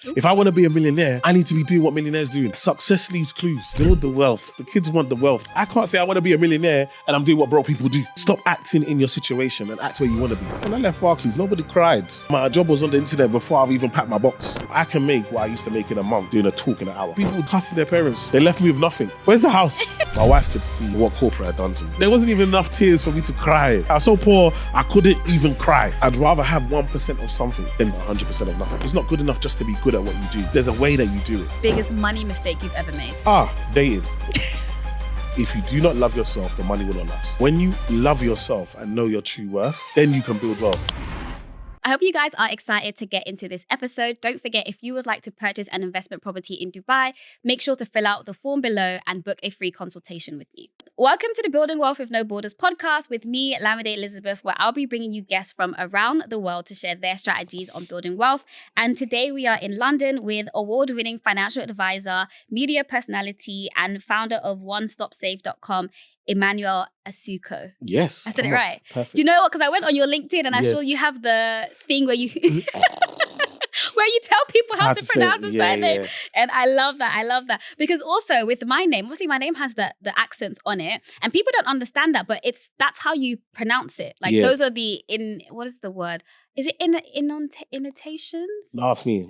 If I want to be a millionaire, I need to be doing what millionaires do. Success leaves clues. Build the wealth. The kids want the wealth. I can't say I want to be a millionaire and I'm doing what broke people do. Stop acting in your situation and act where you want to be. When I left Barclays, nobody cried. My job was on the internet before I've even packed my box. I can make what I used to make in a month doing a talk in an hour. People cussing their parents. They left me with nothing. Where's the house? My wife could see what corporate had done to me. There wasn't even enough tears for me to cry. I was so poor, I couldn't even cry. I'd rather have 1% of something than 100% of nothing. It's not good enough just to be good at what you do. There's a way that you do it. Biggest money mistake you've ever made? Dating. If you do not love yourself, the money will not last. When you love yourself and know your true worth, then you can build wealth. I hope you guys are excited to get into this episode. Don't forget, if you would like to purchase an investment property in Dubai, make sure to fill out the form below and book a free consultation with me. Welcome to the Building Wealth with No Borders podcast with me, Lamide Elizabeth, where I'll be bringing you guests from around the world to share their strategies on building wealth. And today we are in London with award-winning financial advisor, media personality, and founder of OneStopSave.com, Emmanuel Asuquo. Yes. I said it right. Perfect. You know what? Because I went on your LinkedIn and I saw you have the thing where you where you tell people how to pronounce the surname. Yeah. And I love that. I love that. Because also with my name, obviously my name has the accents on it. And people don't understand that, but that's how you pronounce it. Like those are the what is the word? Is it intonations? Ask me.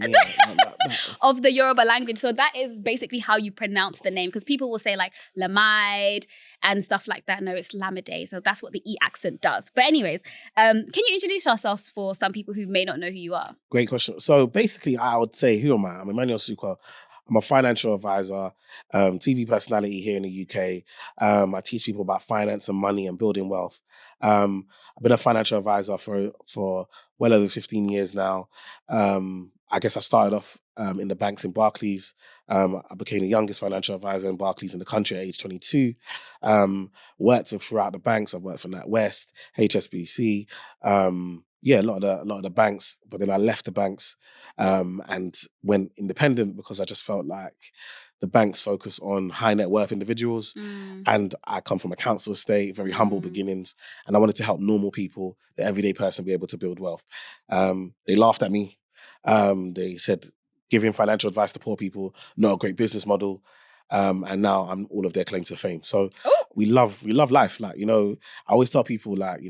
Of the Yoruba language. So that is basically how you pronounce the name. Because people will say like Lamide and stuff like that. No, it's Lamide. So that's what the E accent does. But anyways, can you introduce yourselves for some people who may not know who you are? Great question. So basically, I would say, who am I? I'm Emmanuel Asuquo. I'm a financial advisor, TV personality here in the UK. I teach people about finance and money and building wealth. I've been a financial advisor for well over 15 years now. I guess I started off in the banks in Barclays. I became the youngest financial advisor in Barclays in the country at age 22. Worked throughout the banks. I've worked for NatWest, HSBC, a lot of the banks, but then I left the banks and went independent because I just felt like the banks focus on high net worth individuals. And I come from a council estate, very humble beginnings, and I wanted to help normal people, the everyday person, be able to build wealth. They laughed at me. They said, giving financial advice to poor people, not a great business model. And now I'm all of their claim to fame. So we love life. Like, I always tell people, like,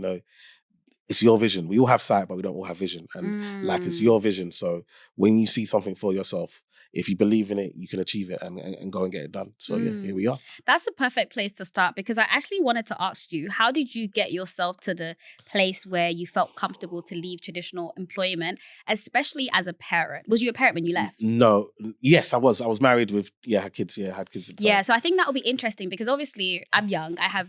it's your vision. We all have sight, but we don't all have vision. And like, it's your vision. So when you see something for yourself, if you believe in it, you can achieve it and go and get it done. So here we are. That's the perfect place to start, because I actually wanted to ask you, how did you get yourself to the place where you felt comfortable to leave traditional employment, especially as a parent? Was you a parent when you left? No. Yes, I was. I was married with, had kids. Yeah, had kids. Yeah, so I think that will be interesting because obviously I'm young. I have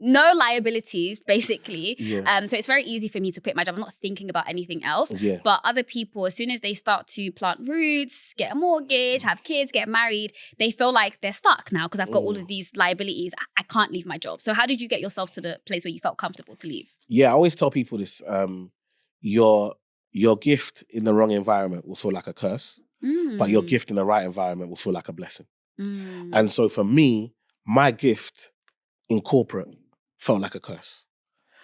no liabilities, basically. So it's very easy for me to quit my job. I'm not thinking about anything else. But other people, as soon as they start to plant roots, get a mortgage, have kids, get married, they feel like they're stuck now because I've got all of these liabilities. I can't leave my job. So how did you get yourself to the place where you felt comfortable to leave? Yeah, I always tell people this. Your gift in the wrong environment will feel like a curse, but your gift in the right environment will feel like a blessing. And so for me, my gift in corporate felt like a curse.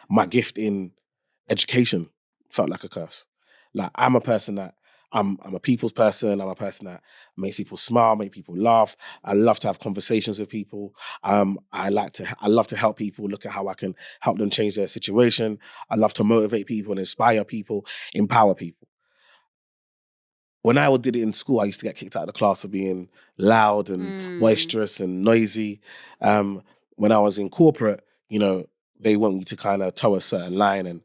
My gift in education felt like a curse. Like, I'm a person that I'm a people's person. I'm a person that makes people smile, make people laugh. I love to have conversations with people. I love to help people, look at how I can help them change their situation. I love to motivate people and inspire people, empower people. When I did it in school, I used to get kicked out of the class for being loud and boisterous and noisy. When I was in corporate, they want me to kind of toe a certain line and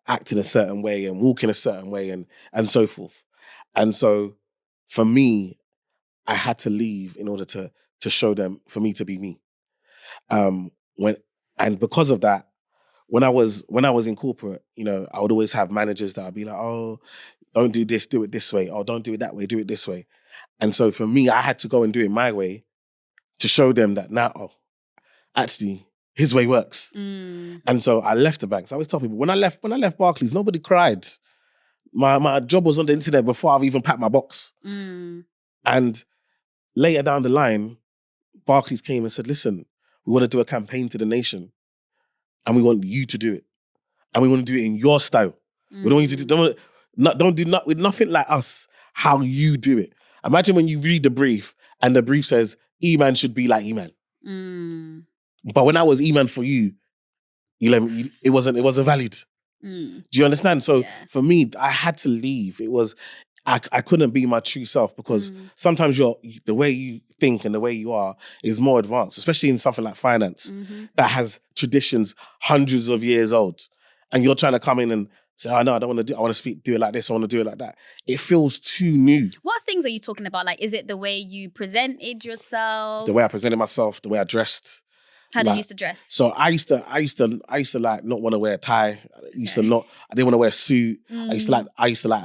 act in a certain way and walk in a certain way and so forth. And so for me, I had to leave in order to show them, for me to be me. And because of that, when I was in corporate, I would always have managers that I'd be like, oh, don't do this, do it this way. Oh, don't do it that way, do it this way. And so for me, I had to go and do it my way to show them that now, actually, his way works. And so I left the banks. I always tell people, when I left Barclays, nobody cried. My job was on the internet before I've even packed my box. And later down the line, Barclays came and said, listen, we want to do a campaign to the nation and we want you to do it. And we want to do it in your style. We don't want you to don't do with nothing like us. how you do it. Imagine when you read the brief and the brief says, E-Man should be like E-Man. But when I was E-Man for you, it wasn't valued. Do you understand? So for me, I had to leave. It was, I couldn't be my true self because sometimes the way you think and the way you are is more advanced, especially in something like finance that has traditions hundreds of years old. And you're trying to come in and say, oh, no, I don't want to I want to do it like this. I want to do it like that. It feels too new. What things are you talking about? Like, is it the way you presented yourself? The way I presented myself, the way I dressed. How did you used to dress? So I used to like not want to wear a tie. I didn't want to wear a suit. I used to like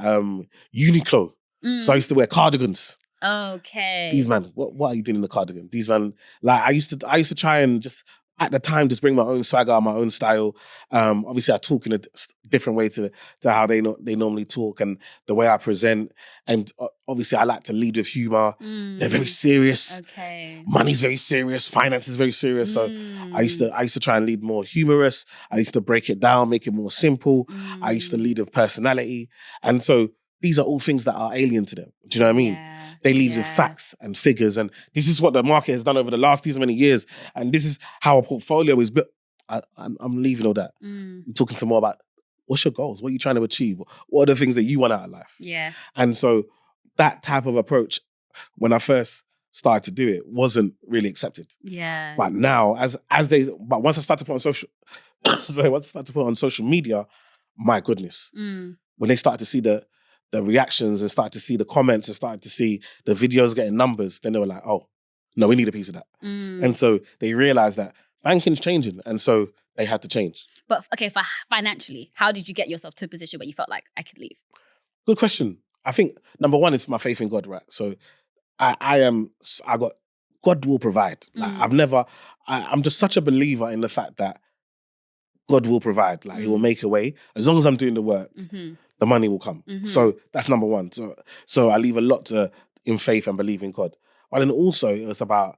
Uniqlo. So I used to wear cardigans. Okay. These man, what are you doing in the cardigan? These man, like I used to try and just at the time just bring my own swagger, my own style. Obviously I talk in a different way to how they normally talk and the way I present. And obviously I like to lead with humor. They're very serious. Okay. Money's very serious. Finance is very serious. So I used to try and lead more humorous. I used to break it down, make it more simple. I used to lead with personality. And so these are all things that are alien to them. Do you know what I mean? Yeah. They lead with facts and figures. And this is what the market has done over the last these many years. And this is how a portfolio is built. I'm leaving all that. I'm talking to more about what's your goals? What are you trying to achieve? What are the things that you want out of life? Yeah. And so that type of approach, when I first started to do it, wasn't really accepted. Yeah. But now, but once I started to put on social media, my goodness, when they started to see the reactions and started to see the comments and started to see the videos getting numbers, then they were like, oh, no, we need a piece of that. And so they realized that banking's changing. And so they had to change. But okay, financially, how did you get yourself to a position where you felt like I could leave? Good question. I think number one is my faith in God, right? So God will provide. Like I'm just such a believer in the fact that God will provide. Like He will make a way. As long as I'm doing the work, the money will come. So that's number one. So I leave a lot in faith and believe in God. But then also it's about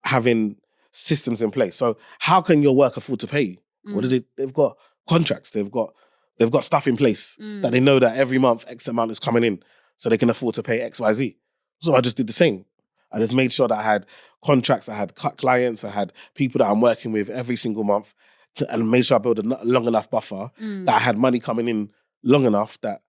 having systems in place. So how can your work afford to pay you? What they've got contracts, they've got stuff in place that they know that every month X amount is coming in, so they can afford to pay X, Y, Z. So I just did the same. I just made sure that I had contracts, I had clients, I had people that I'm working with every single month, and made sure I built a long enough buffer that I had money coming in long enough that,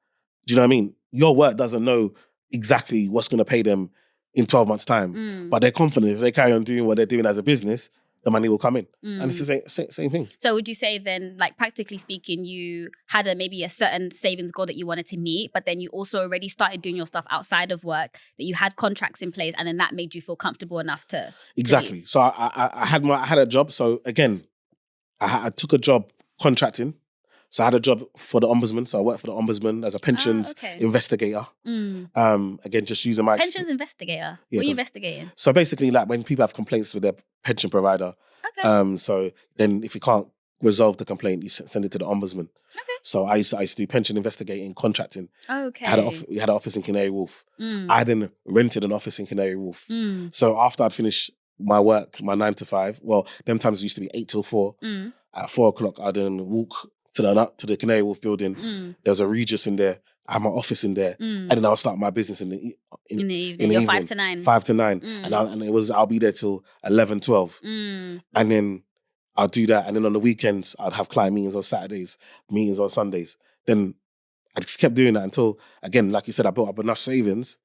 do you know what I mean? Your work doesn't know exactly what's going to pay them in 12 months' time, but they're confident if they carry on doing what they're doing as a business, the money will come in. And it's the same thing. So would you say then, like practically speaking, you had maybe a certain savings goal that you wanted to meet, but then you also already started doing your stuff outside of work, that you had contracts in place, and then that made you feel comfortable enough to Exactly. So I had a job. So again, I took a job contracting. So I had a job for the Ombudsman. So I worked for the Ombudsman as a pensions investigator. Again, just using my pensions investigator. What are you investigating? So basically, like when people have complaints with their pension provider, so then if you can't resolve the complaint, you send it to the Ombudsman. Okay. So I used to do pension investigating, contracting. Okay. We had an office in Canary Wharf. I then rented an office in Canary Wharf. So after I'd finished my work, my 9 to 5, well, them times it used to be 8 till 4. At 4 o'clock, I'd then walk to the Canary Wharf building. There was a Regis in there. I had my office in there, and then I'll start my business in the evening. You're 5 to 9. 5 to 9, and I'll be there till 11, 12, and then I'll do that. And then on the weekends, I'd have client meetings on Saturdays, meetings on Sundays. Then I just kept doing that until, again, like you said, I built up enough savings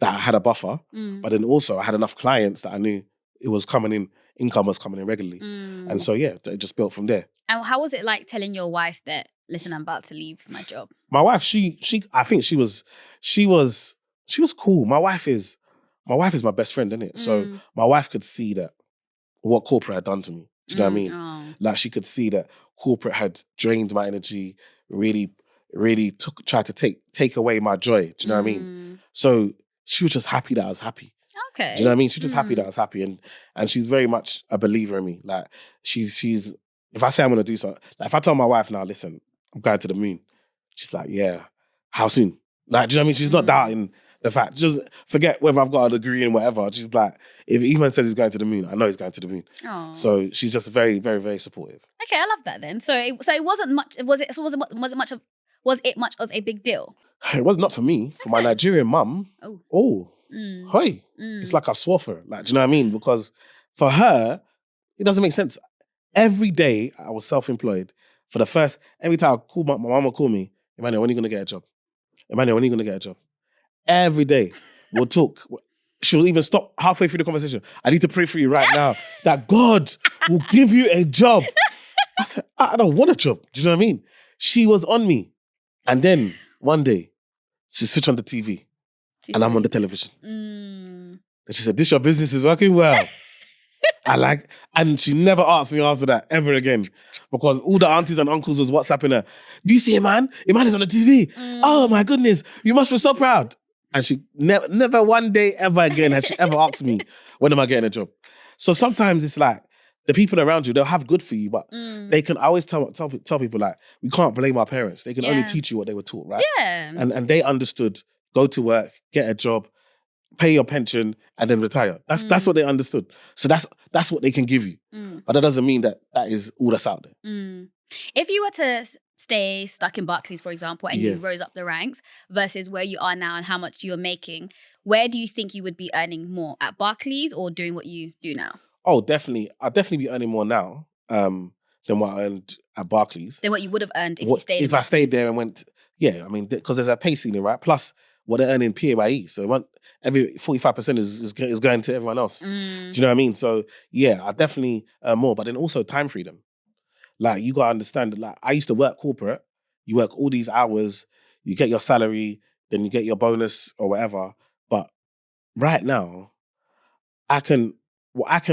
that I had a buffer, but then also I had enough clients that I knew it was coming in. Income was coming in regularly, and so it just built from there. And how was it like telling your wife that, listen, I'm about to leave my job? My wife, I think she was cool. My wife is my best friend, isn't it? So my wife could see that what corporate had done to me. Do you know what I mean? Oh. Like she could see that corporate had drained my energy, really, really tried to take away my joy. Do you know what I mean? So she was just happy that I was happy. Okay. Do you know what I mean? She's just happy that I was happy, and she's very much a believer in me. Like she's if I say I'm gonna do something, like if I tell my wife now, listen, I'm going to the moon, she's like, yeah, how soon? Like, do you know what I mean? She's not doubting the fact. Just forget whether I've got a degree in whatever. She's like, if Eman says he's going to the moon, I know he's going to the moon. Aww. So she's just very, very, very supportive. Okay, I love that then. So it wasn't much. Was Was it much of a big deal? It was not for me. For my Nigerian mum, hey, it's like I swore for her. Like, do you know what I mean? Because for her, it doesn't make sense. Every day I was self-employed. Every time I call my mum would call me, Emmanuel, when are you going to get a job? Emmanuel, when are you going to get a job? Every day we'll talk. She'll even stop halfway through the conversation. I need to pray for you right now that God will give you a job. I said, I don't want a job. Do you know what I mean? She was on me. And then one day, she switched on the TV and I'm on the television. And she said, your business is working well. And she never asked me after that ever again, because all the aunties and uncles was WhatsApping her. Do you see Eman? Eman is on the TV. Oh my goodness, you must be so proud. And she never one day ever again had she ever asked me, when am I getting a job? So sometimes it's like, the people around you, they'll have good for you, but they can always tell people, like, we can't blame our parents. They can only teach you what they were taught, right? Yeah. And they understood, go to work, get a job, pay your pension, and then retire. That's what they understood. So that's what they can give you. But that doesn't mean that is all that's out there. If you were to stay stuck in Barclays, for example, and you rose up the ranks versus where you are now and how much you're making, where do you think you would be earning more? At Barclays or doing what you do now? Oh, definitely. I'll definitely be earning more now than what I earned at Barclays. Than what you would have earned if you stayed If I stayed there and went, I mean, because there's a pay ceiling, right? Plus what they're earning PAYE. So every 45% is going to everyone else. Do you know what I mean? So I definitely earn more. But then also time freedom. Like, you got to understand that, like, I used to work corporate. You work all these hours, you get your salary, then you get your bonus or whatever. But right now, I can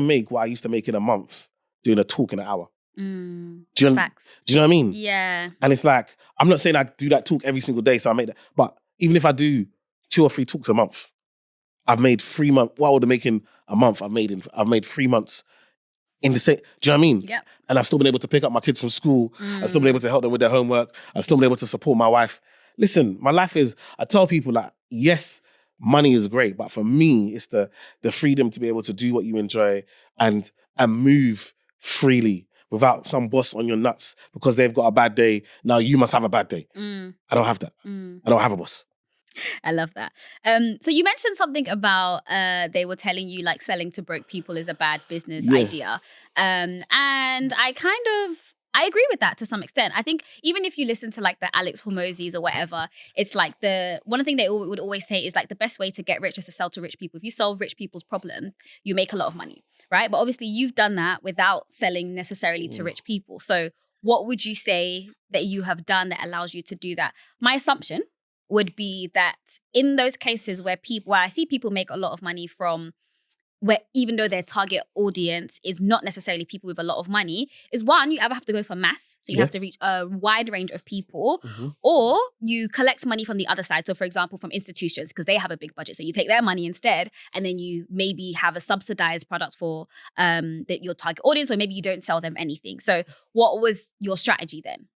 make what I used to make in a month doing a talk in an hour. Facts. Do you know what I mean? Yeah. And it's like, I'm not saying I do that talk every single day, so I make that. But even if I do 2 or 3 talks a month, I've made 3 months. What I would have making a month, I've made 3 months in the same. Do you know what I mean? Yep. And I've still been able to pick up my kids from school. I've still been able to help them with their homework. I've still been able to support my wife. Listen, my life is, I tell people, like, yes, money is great, but for me, it's the freedom to be able to do what you enjoy and move freely without some boss on your nuts because they've got a bad day. Now you must have a bad day. I don't have that. I don't have a boss. I love that. So you mentioned something about they were telling you, like, selling to broke people is a bad business idea. And I agree with that to some extent. I think even if you listen to, like, the Alex Hormozis or whatever, it's like one thing they would always say is, like, the best way to get rich is to sell to rich people. If you solve rich people's problems, you make a lot of money, right? But obviously you've done that without selling necessarily to rich people. So what would you say that you have done that allows you to do that? My assumption would be that in those cases where I see people make a lot of money from, where even though their target audience is not necessarily people with a lot of money, is one, you either have to go for mass, so you have to reach a wide range of people, or you collect money from the other side. So for example, from institutions, because they have a big budget. So you take their money instead, and then you maybe have a subsidized product for your target audience, or maybe you don't sell them anything. So what was your strategy then?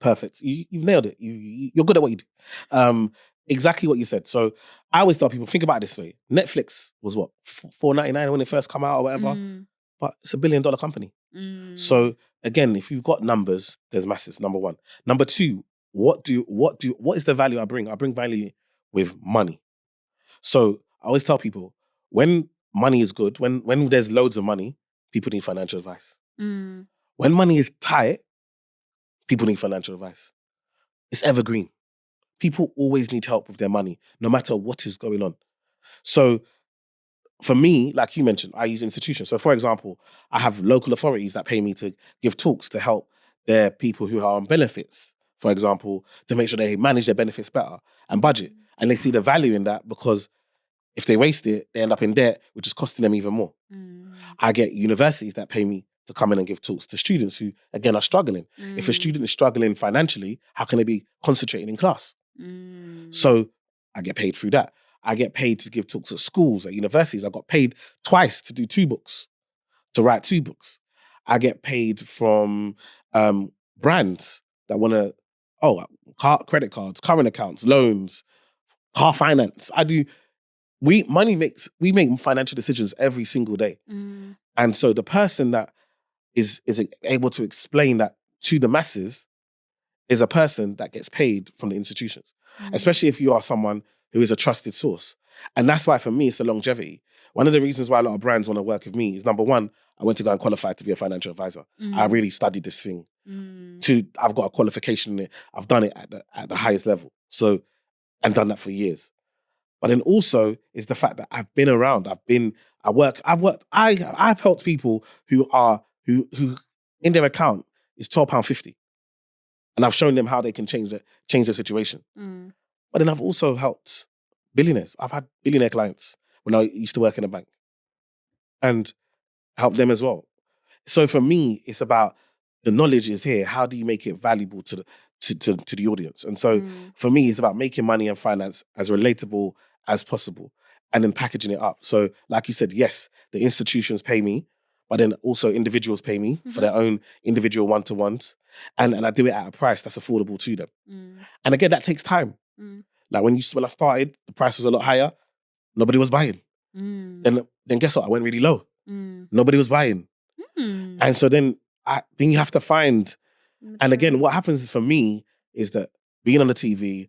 Perfect. You've nailed it. You're good at what you do. Exactly what you said. So I always tell people, think about it this way. Netflix was what, $4.99 when it first come out or whatever, but it's $1 billion company. So again, if you've got numbers, there's masses. Number one. Number two, what is the value I bring? I bring value with money. So I always tell people, when money is good, when there's loads of money, people need financial advice. When money is tight, people need financial advice. It's evergreen. People always need help with their money, no matter what is going on. So for me, like you mentioned, I use institutions. So for example, I have local authorities that pay me to give talks to help their people who are on benefits, for example, to make sure they manage their benefits better and budget. And they see the value in that, because if they waste it, they end up in debt, which is costing them even more. I get universities that pay me to come in and give talks to students who, again, are struggling. If a student is struggling financially, how can they be concentrating in class? So I get paid through that. I get paid to give talks at schools, at universities. I got paid twice to do 2 books, to write 2 books. I get paid from brands that want to, credit cards, current accounts, loans, car finance. We make financial decisions every single day. And so the person that is able to explain that to the masses is a person that gets paid from the institutions, especially if you are someone who is a trusted source. And that's why for me, it's the longevity. One of the reasons why a lot of brands want to work with me is, number one, I went to go and qualify to be a financial advisor. I really studied this thing. I've got a qualification in it. I've done it at the highest level. So, and done that for years. But then also is the fact that I've been around. I've helped people who in their account is £12.50. And I've shown them how they can change the situation. But then I've also helped billionaires. I've had billionaire clients when I used to work in a bank and helped them as well. So for me, it's about the knowledge is here. How do you make it valuable to the audience? And so for me, it's about making money and finance as relatable as possible and then packaging it up. So like you said, yes, the institutions pay me, but then also individuals pay me for their own individual one-to-ones. And I do it at a price that's affordable to them. And again, that takes time. Like when I started, the price was a lot higher. Nobody was buying. Then guess what? I went really low. Nobody was buying. And so then you have to find, and again, what happens for me is that being on the TV,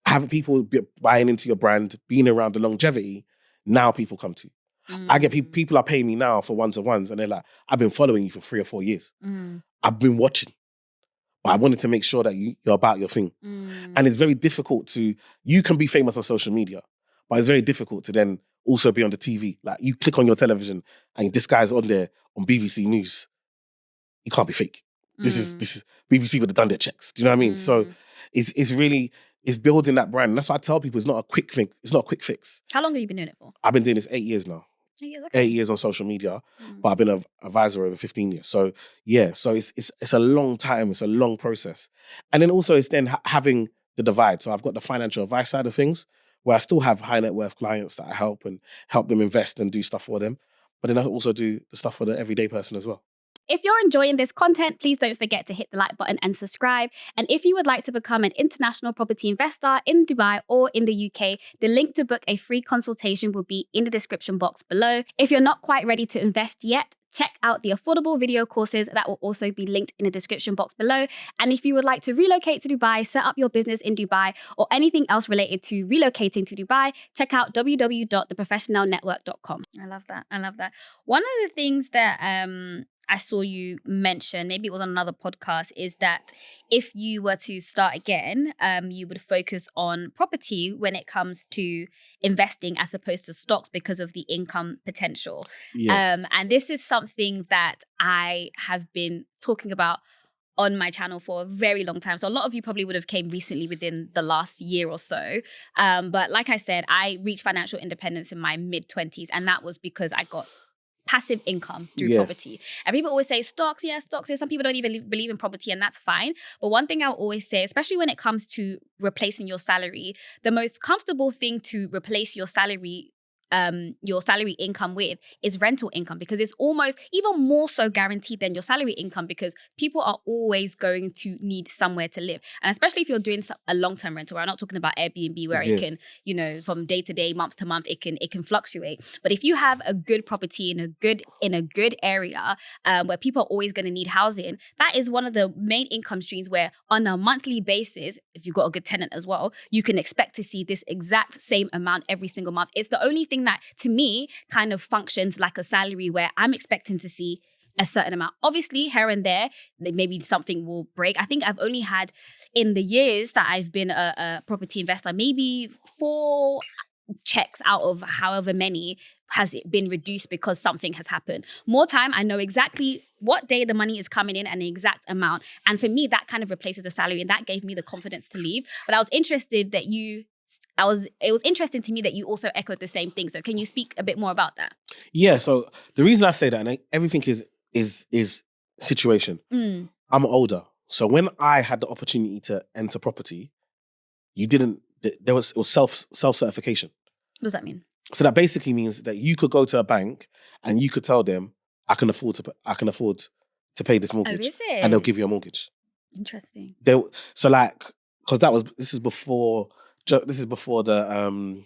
having people buying into your brand, being around the longevity, now people come to you. I get people are paying me now for one-to-ones and they're like, I've been following you for 3 or 4 years. I've been watching. But I wanted to make sure that you're about your thing. And it's very difficult you can be famous on social media, but it's very difficult to then also be on the TV. Like you click on your television and this guy's on there on BBC News. You can't be fake. This is BBC would have done their checks. Do you know what I mean? So it's really building that brand. And that's why I tell people it's not a quick thing. It's not a quick fix. How long have you been doing it for? I've been doing this 8 years now. 8 years, okay. 8 years on social media, but I've been an advisor over 15 years. So yeah, so it's a long time. It's a long process. And then also it's then having the divide. So I've got the financial advice side of things where I still have high net worth clients that I help them invest and do stuff for them. But then I also do the stuff for the everyday person as well. If you're enjoying this content, please don't forget to hit the like button and subscribe. And if you would like to become an international property investor in Dubai or in the UK, the link to book a free consultation will be in the description box below. If you're not quite ready to invest yet, check out the affordable video courses that will also be linked in the description box below. And if you would like to relocate to Dubai, set up your business in Dubai, or anything else related to relocating to Dubai, check out www.theprofessionalnetwork.com. I love that. One of the things that I saw you mention, maybe it was on another podcast, is that if you were to start again, you would focus on property when it comes to investing as opposed to stocks because of the income potential. Yeah. And this is something that I have been talking about on my channel for a very long time. So a lot of you probably would have came recently within the last year or so. But like I said, I reached financial independence in my mid-20s, and that was because I got passive income through property. And people always say stocks. Some people don't even believe in property, and that's fine. But one thing I'll always say, especially when it comes to replacing your salary, the most comfortable thing to replace your salary income with is rental income, because it's almost even more so guaranteed than your salary income, because people are always going to need somewhere to live. And especially if you're doing a long-term rental, I'm not talking about Airbnb where it can, from day to day, month to month, it can fluctuate. But if you have a good property in a good area where people are always going to need housing, that is one of the main income streams where on a monthly basis, if you've got a good tenant as well, you can expect to see this exact same amount every single month. It's the only thing that to me kind of functions like a salary where I'm expecting to see a certain amount. Obviously, here and there, maybe something will break. I think I've only had, in the years that I've been a property investor, maybe 4 checks out of however many has it been reduced because something has happened. More time, I know exactly what day the money is coming in and the exact amount. And for me, that kind of replaces the salary, and that gave me the confidence to leave. But I was interested that it was interesting to me that you also echoed the same thing. So can you speak a bit more about that? Yeah. So the reason I say that, and everything is situation. I'm older. So when I had the opportunity to enter property, it was self-certification. What does that mean? So that basically means that you could go to a bank and you could tell them, I can afford to pay this mortgage. Oh, is it? And they'll give you a mortgage. Interesting. Because this is before the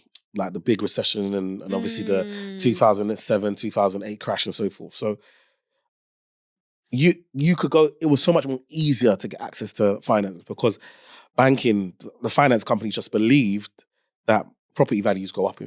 the big recession and obviously the 2007, 2008 crash and so forth. So you could go, it was so much more easier to get access to finance because banking, the finance companies just believed that property values go up.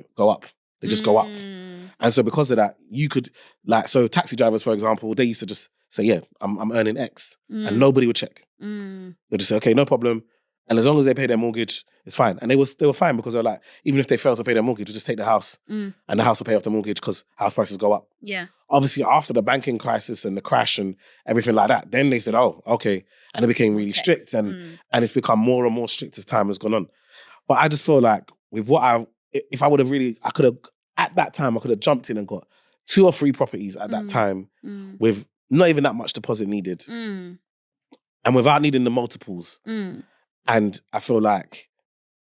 They just go up. And so because of that, you could, like, so taxi drivers, for example, they used to just say, yeah, I'm earning X. And nobody would check. They'd just say, okay, no problem. And as long as they pay their mortgage, it's fine. And they were fine because they're like, even if they fail to pay their mortgage, just take the house and the house will pay off the mortgage because house prices go up. Yeah. Obviously, after the banking crisis and the crash and everything like that, then they said, oh, okay. And it became really strict and it's become more and more strict as time has gone on. But I just feel like with if I would have really, I could have, at that time, I could have jumped in and got 2 or 3 properties at that time with not even that much deposit needed. And without needing the multiples. And I feel like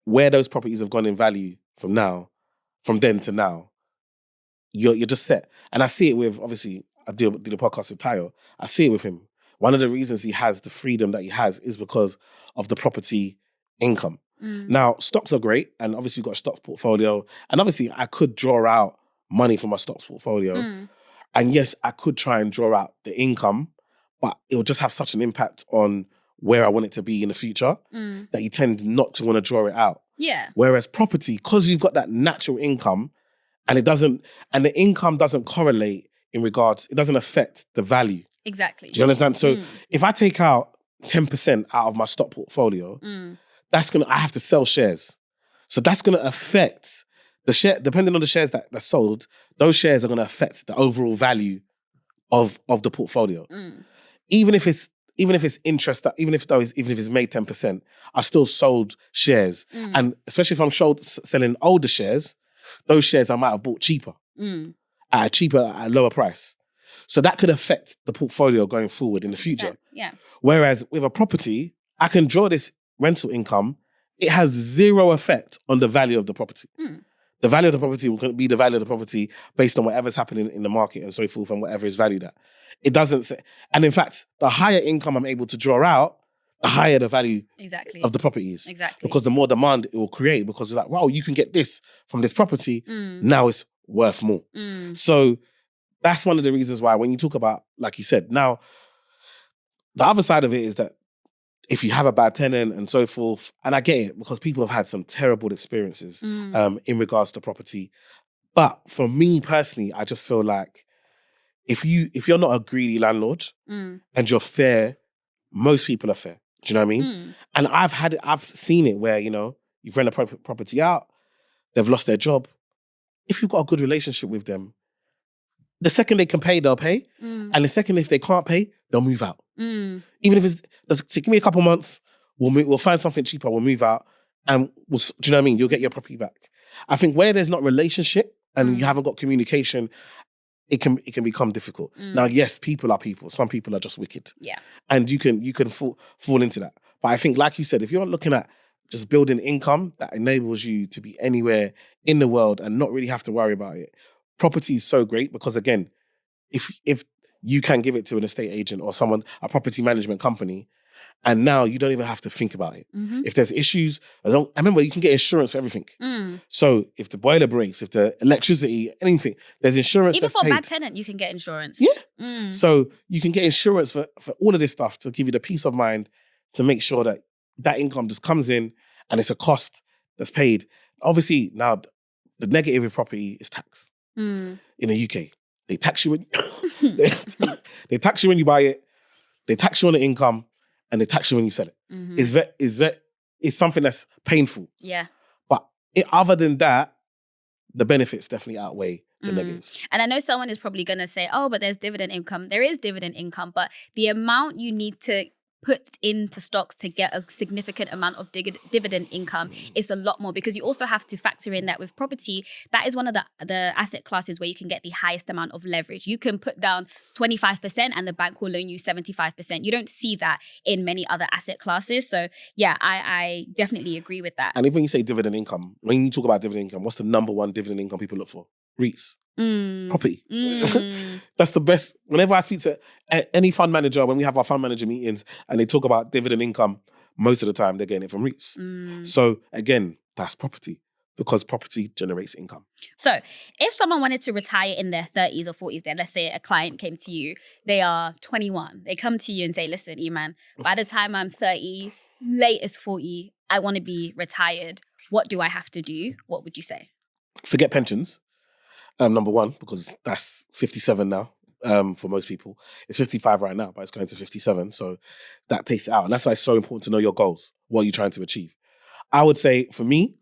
where those properties have gone in value from then to now, you're just set. And I see it with, obviously, I do the podcast with Tayo. I see it with him. One of the reasons he has the freedom that he has is because of the property income. Now, stocks are great. And obviously, we've got a stocks portfolio. And obviously, I could draw out money from my stocks portfolio. And yes, I could try and draw out the income, but it will just have such an impact on where I want it to be in the future that you tend not to want to draw it out. Yeah. Whereas property, because you've got that natural income, and the income doesn't correlate in regards, it doesn't affect the value. Exactly. Do you understand? So if I take out 10% out of my stock portfolio, I have to sell shares. So that's going to affect the share, depending on the shares that's sold, those shares are going to affect the overall value of the portfolio. Even if it's interest, even if it's made 10%, I still sold shares. And especially if I'm selling older shares, those shares I might have bought cheaper, at a lower price. So that could affect the portfolio going forward in the future. Yeah. Whereas with a property, I can draw this rental income. It has zero effect on the value of the property. The value of the property will be the value of the property based on whatever's happening in the market and so forth and whatever is valued at. It doesn't say, and in fact, the higher income I'm able to draw out, the higher the value of the property is. Exactly. Because the more demand it will create, because it's like, wow, you can get this from this property, now it's worth more. So that's one of the reasons why when you talk about, like you said, now, the other side of it is that if you have a bad tenant and so forth, and I get it because people have had some terrible experiences in regards to property. But for me personally, I just feel like if you're not a greedy landlord and you're fair, most people are fair. Do you know what I mean? And I've seen it where, you've rent a property out, they've lost their job. If you've got a good relationship with them, the second they can pay, they'll pay. And the second if they can't pay, they'll move out. Even if give me a couple months, we'll find something cheaper, we'll move out, and do you know what I mean? You'll get your property back. I think where there's not relationship and you haven't got communication, it can become difficult. Now, yes, people are people. Some people are just wicked. Yeah. And you can fall into that. But I think, like you said, if you're looking at just building income that enables you to be anywhere in the world and not really have to worry about it, property is so great because, again, if you can give it to an estate agent or a property management company, and now you don't even have to think about it. If there's issues, I remember you can get insurance for everything. So if the boiler breaks, if the electricity, anything, there's insurance even that's for paid. a bad tenant, you can get insurance. Yeah. So you can get insurance for all of this stuff to give you the peace of mind to make sure that income just comes in and it's a cost that's paid. Obviously, now the negative with property is tax. In the UK, they tax you when they tax you when you buy it, they tax you on the income, and they tax you when you sell it. It's something that's painful. Yeah. But other than that, the benefits definitely outweigh the negatives. And I know someone is probably going to say, oh, but there's dividend income. There is dividend income, but the amount you need to put into stocks to get a significant amount of dividend income is a lot more, because you also have to factor in that with property, that is one of the asset classes where you can get the highest amount of leverage. You can put down 25% and the bank will loan you 75%. You don't see that in many other asset classes. So yeah, I definitely agree with that. And even when you say dividend income, when you talk about dividend income, what's the number one dividend income people look for? REITs. Property. That's the best. Whenever I speak to any fund manager, when we have our fund manager meetings and they talk about dividend income, most of the time they're getting it from REITs. So again, that's property. because property generates income. So if someone wanted to retire in their 30s or 40s, then let's say a client came to you, they are 21. They come to you and say, listen, Eman, by the time I'm 30, latest 40, I want to be retired. What do I have to do? What would you say? Forget pensions. Number one, because that's 57 now. For most people, it's 55 right now, but it's going to 57. So that takes it out. And that's why it's so important to know your goals. What are you trying to achieve? I would say for me,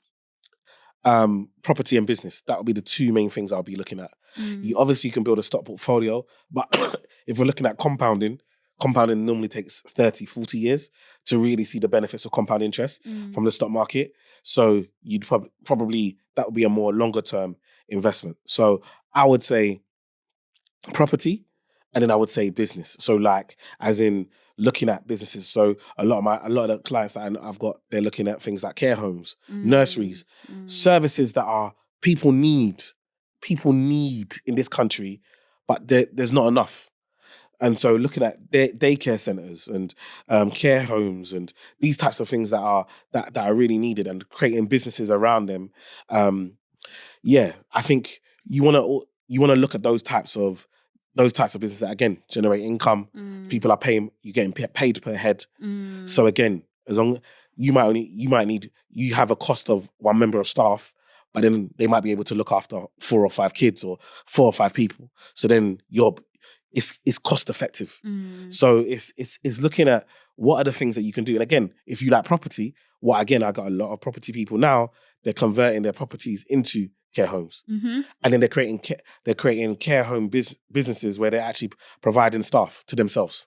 property and business, that would be the two main things I'll be looking at. You obviously can build a stock portfolio, but if we're looking at compounding normally takes 30, 40 years to really see the benefits of compound interest from the stock market. So you'd probably, that would be a more longer term investment. So I would say property, and then I would say business. So like, as in looking at businesses. So a lot of the clients that I've got, they're looking at things like care homes, nurseries, services that are people need in this country, but there's not enough. And so looking at daycare centers and care homes and these types of things that are really needed, and creating businesses around them. I think you want to look at those types of businesses that, again, generate income. People are paying, you're getting paid per head. So again, as long you have a cost of one member of staff, but then they might be able to look after 4 or 5 kids or 4 or 5 people. So then it's cost effective. So it's looking at what are the things that you can do. And again, if you like property, I got a lot of property people now, they're converting their properties into care homes. And then they're creating care home businesses where they're actually providing staff to themselves.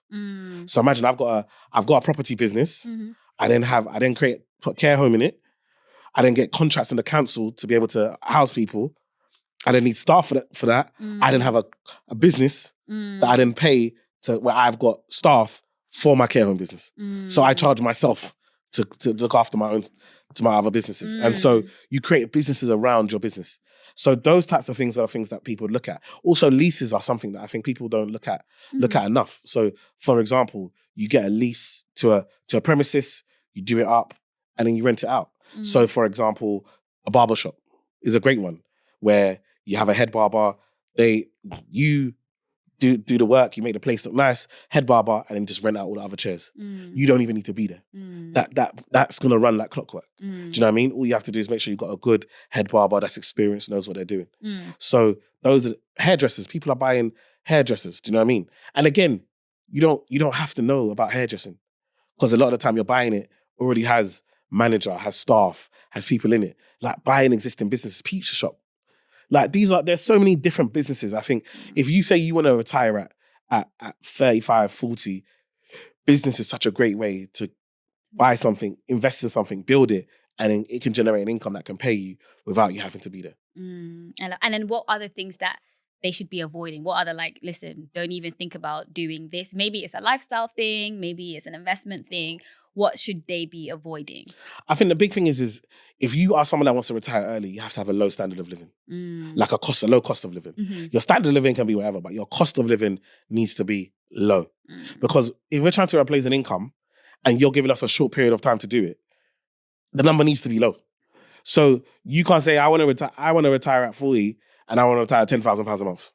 So imagine I've got a property business. I then put care home in it. I then get contracts from the council to be able to house people. I then need staff for that. I then have a business that I then pay to where I've got staff for my care home business. So I charge myself to look after my other businesses. And so you create businesses around your business. So those types of things are things that people look at. Also, leases are something that I think people don't look at enough. So for example, you get a lease to a premises, you do it up, and then you rent it out. So for example, a barber shop is a great one where you have a head barber, you do the work, you make the place look nice, head barber, and then just rent out all the other chairs. You don't even need to be there. That's gonna run like clockwork. Do you know what I mean? All you have to do is make sure you've got a good head barber that's experienced, knows what they're doing. So those are hairdressers. People are buying hairdressers. Do you know what I mean? And again, you don't have to know about hairdressing, because a lot of the time you're buying it already has manager, has staff, has people in it. Like buying existing businesses, pizza shop. Like there's so many different businesses. I think if you say you want to retire at 35, 40, business is such a great way to buy something, invest in something, build it, and then it can generate an income that can pay you without you having to be there. And then what are the things that they should be avoiding? What are the listen, don't even think about doing this. Maybe it's a lifestyle thing. Maybe it's an investment thing. What should they be avoiding? I think the big thing is if you are someone that wants to retire early, you have to have a low standard of living. Like a low cost of living. Your standard of living can be whatever, but your cost of living needs to be low. Because if we're trying to replace an income and you're giving us a short period of time to do it, the number needs to be low. So you can't say, I want to retire at 40 and I want to retire £10,000 a month.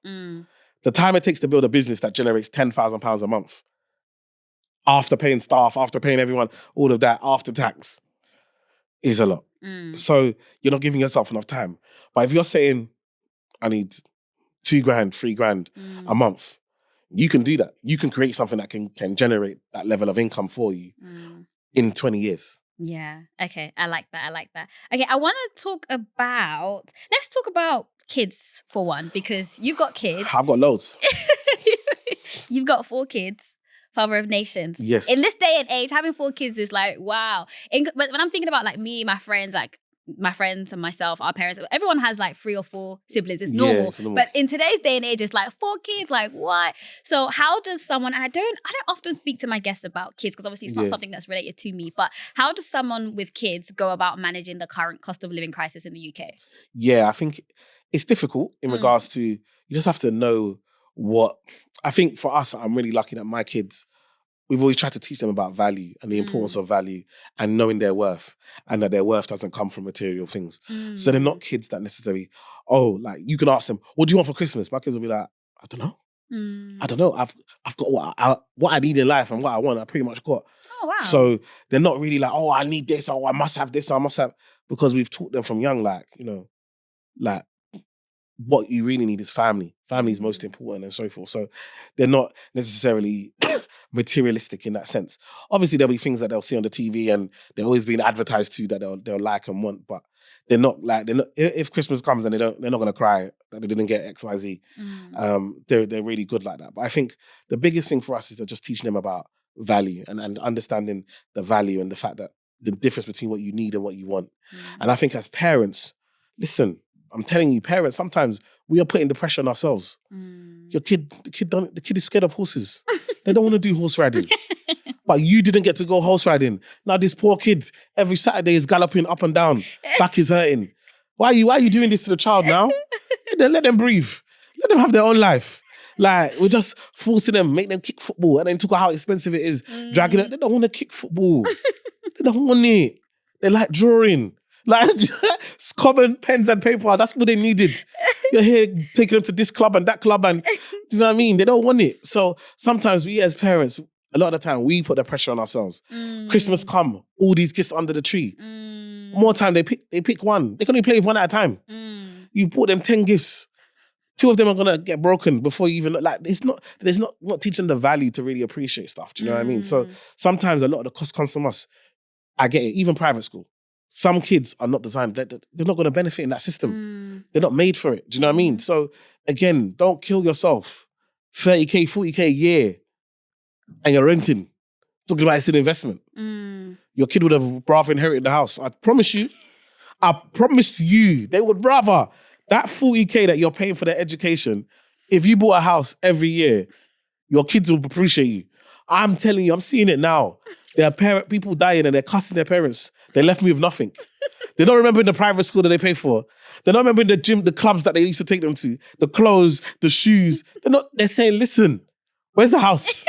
The time it takes to build a business that generates £10,000 a month, after paying staff, after paying everyone, all of that, after tax, is a lot. So you're not giving yourself enough time. But if you're saying, I need £2,000, £3,000 a month, you can do that. You can create something that can generate that level of income for you in 20 years. Yeah. Okay. I like that. Okay. Let's talk about kids for one, because you've got kids. I've got loads. You've got 4 kids. Father of nations. Yes. In this day and age, having 4 kids is like, wow. But when I'm thinking about me, my friends and myself, our parents, everyone has 3 or 4 siblings. It's normal. Yeah, it's normal. But in today's day and age, it's 4 kids, what? So how does someone, and I don't often speak to my guests about kids because obviously it's not something that's related to me, but how does someone with kids go about managing the current cost of living crisis in the UK? Yeah, I think it's difficult in regards to, you just have to know I think for us, I'm really lucky that my kids we've always tried to teach them about value and the importance of value and knowing their worth, and that their worth doesn't come from material things. So they're not kids that necessarily, like you can ask them, what do you want for Christmas? My kids will be like, I don't know. I don't know. I've got what I need in life and what I want. I pretty much got. Oh, wow. So they're not really like, I need this, I must have this, I must have, because we've taught them from young, like, like what you really need is family. Family is most important and so forth. So they're not necessarily materialistic in that sense. Obviously, there'll be things that they'll see on the TV and they're always being advertised to that they'll like and want, but they're not. If Christmas comes and they're not gonna cry that they didn't get XYZ. They're really good like that. But I think the biggest thing for us is to just teaching them about value and understanding the value and the fact that the difference between what you need and what you want. And I think as parents, listen, I'm telling you, parents, sometimes we are putting the pressure on ourselves. The kid is scared of horses. They don't want to do horse riding. But you didn't get to go horse riding. Now this poor kid, every Saturday is galloping up and down. Back is hurting. Why are you doing this to the child now? Let them breathe. Let them have their own life. Like, we're just forcing them, make them kick football, and then talk about how expensive it is. Dragging it. They don't want to kick football. They don't want it. They like drawing. Like, it's common pens and paper. That's what they needed. You're here taking them to this club and that club, and do you know what I mean? They don't want it. So sometimes we as parents, a lot of the time, we put the pressure on ourselves. Christmas come, all these gifts under the tree. More time, they pick one. They can only play with one at a time. You put them 10 gifts. 2 of them are gonna get broken before you even like. There's not teaching the value to really appreciate stuff. Do you know what I mean? So sometimes a lot of the cost comes from us. I get it. Even private school, some kids are not designed. They're not going to benefit in that system. They're not made for it. Do you know what I mean? So again, don't kill yourself. 30K, 40K a year, and you're renting. Talking about it's an investment. Your kid would have rather inherited the house. I promise you, they would rather that 40K that you're paying for their education. If you bought a house every year, your kids will appreciate you. I'm telling you, I'm seeing it now. There are people dying and they're cussing their parents. They left me with nothing. They don't remember the private school that they pay for. They don't remember the gym, the clubs that they used to take them to, the clothes, the shoes. They're saying, listen, where's the house?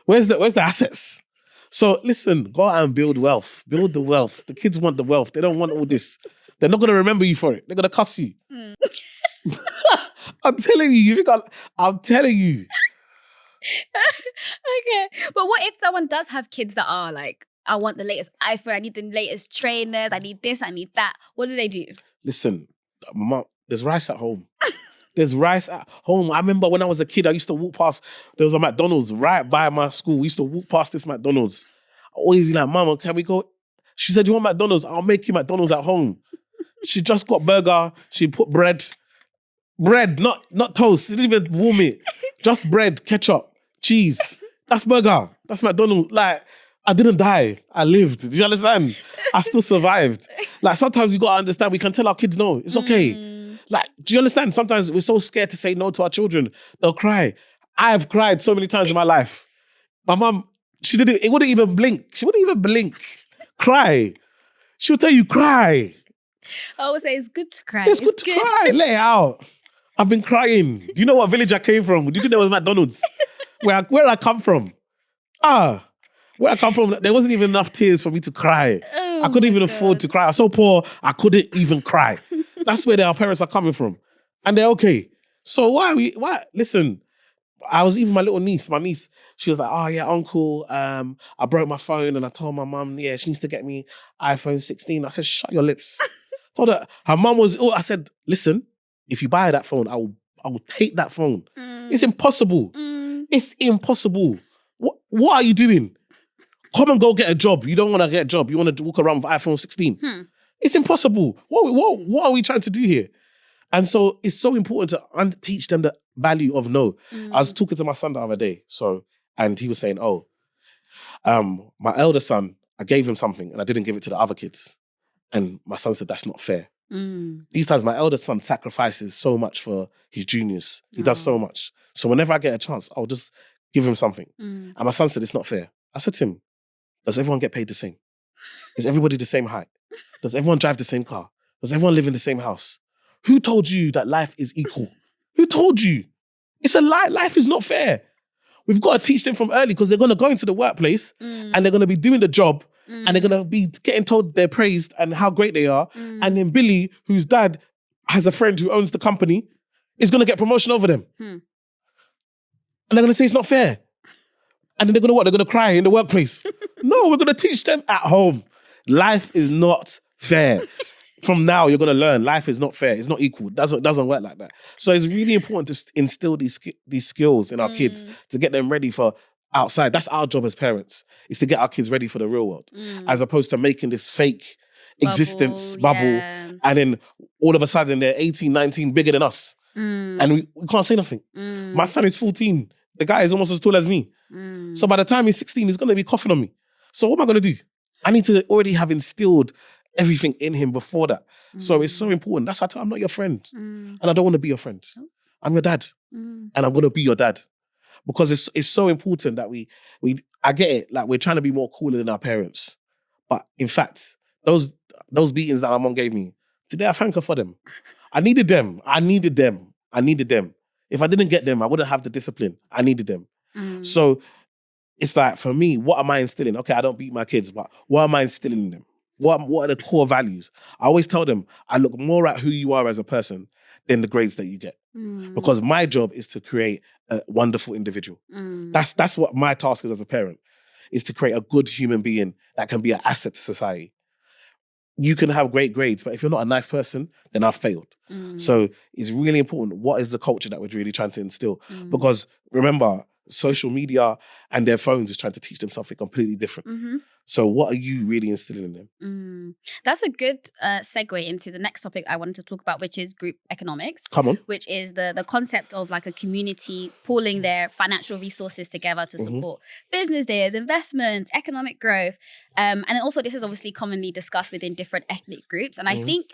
Where's the assets? So listen, go out and build wealth. Build the wealth. The kids want the wealth. They don't want all this. They're not going to remember you for it. They're going to cuss you. I'm telling you. I'm telling you. Okay. But what if someone does have kids that are like, I want the latest iPhone, I need the latest trainers, I need this, I need that. What do they do? Listen, Mom, there's rice at home. There's rice at home. I remember when I was a kid, I used to walk past, there was a McDonald's right by my school. We used to walk past this McDonald's. I always be like, Mama, can we go? She said, you want McDonald's? I'll make you McDonald's at home. She just got burger. She put bread, not toast. She didn't even warm it. Just bread, ketchup, cheese. That's burger. That's McDonald's. Like, I didn't die. I lived. Do you understand? I still survived. Like, sometimes you got to understand, we can tell our kids no. It's okay. Like, do you understand? Sometimes we're so scared to say no to our children. They'll cry. I have cried so many times in my life. My mum, it wouldn't even blink. She wouldn't even blink. Cry. She'll tell you, cry. I always say it's good to cry. It's good to cry. Let it out. I've been crying. Do you know what village I came from? Do you think there was McDonald's? Where I come from? Where I come from, there wasn't even enough tears for me to cry. Oh, I couldn't even afford to cry. I was so poor, I couldn't even cry. That's where our parents are coming from. And they're okay. So why? Listen, I was even my niece, she was like, oh yeah, uncle, I broke my phone and I told my mum, yeah, she needs to get me iPhone 16. I said, shut your lips. Told her mum was, I said, listen, if you buy that phone, I will take that phone. It's impossible. It's impossible. What are you doing? Come and go get a job. You don't want to get a job. You want to walk around with iPhone 16. It's impossible. What are we trying to do here? And so it's so important to teach them the value of no. I was talking to my son the other day, and he was saying, my elder son, I gave him something and I didn't give it to the other kids. And my son said, that's not fair. These times, my elder son sacrifices so much for his juniors. He does so much. So whenever I get a chance, I'll just give him something. And my son said, it's not fair. I said to him, does everyone get paid the same? Is everybody the same height? Does everyone drive the same car? Does everyone live in the same house? Who told you that life is equal? Who told you? It's a lie. Life is not fair. We've got to teach them from early because they're going to go into the workplace and they're going to be doing the job and they're going to be getting told they're praised and how great they are. And then Billy, whose dad has a friend who owns the company, is going to get promotion over them. And they're going to say it's not fair. And then they're going to what? They're going to cry in the workplace. No, we're going to teach them at home. Life is not fair. From now, you're going to learn life is not fair. It's not equal. It doesn't work like that. So it's really important to instill these skills in our kids to get them ready for outside. That's our job as parents, is to get our kids ready for the real world, as opposed to making this fake existence bubble. Yeah. And then all of a sudden they're 18, 19, bigger than us. And we can't say nothing. My son is 14. The guy is almost as tall as me. So by the time he's 16, he's going to be coughing on me. So what am I going to do? I need to already have instilled everything in him before that. So it's so important. That's why I tell him, I'm not your friend. And I don't want to be your friend. I'm your dad. And I'm going to be your dad. Because it's so important that I get it, like we're trying to be more cooler than our parents. But in fact, those beatings that my mom gave me, today I thank her for them. I needed them. If I didn't get them, I wouldn't have the discipline. I needed them. So it's like, for me, what am I instilling? Okay, I don't beat my kids, but what am I instilling in them? What are the core values? I always tell them, I look more at who you are as a person than the grades that you get. Because my job is to create a wonderful individual. That's what my task is as a parent, is to create a good human being that can be an asset to society. You can have great grades, but if you're not a nice person, then I've failed. So it's really important. What is the culture that we're really trying to instill? Because remember, social media and their phones is trying to teach them something completely different. So what are you really instilling in them? That's a good segue into the next topic I wanted to talk about, which is group economics. Come on. Which is the concept of like a community pooling their financial resources together to support business deals, investments, economic growth. And then also this is obviously commonly discussed within different ethnic groups. And I think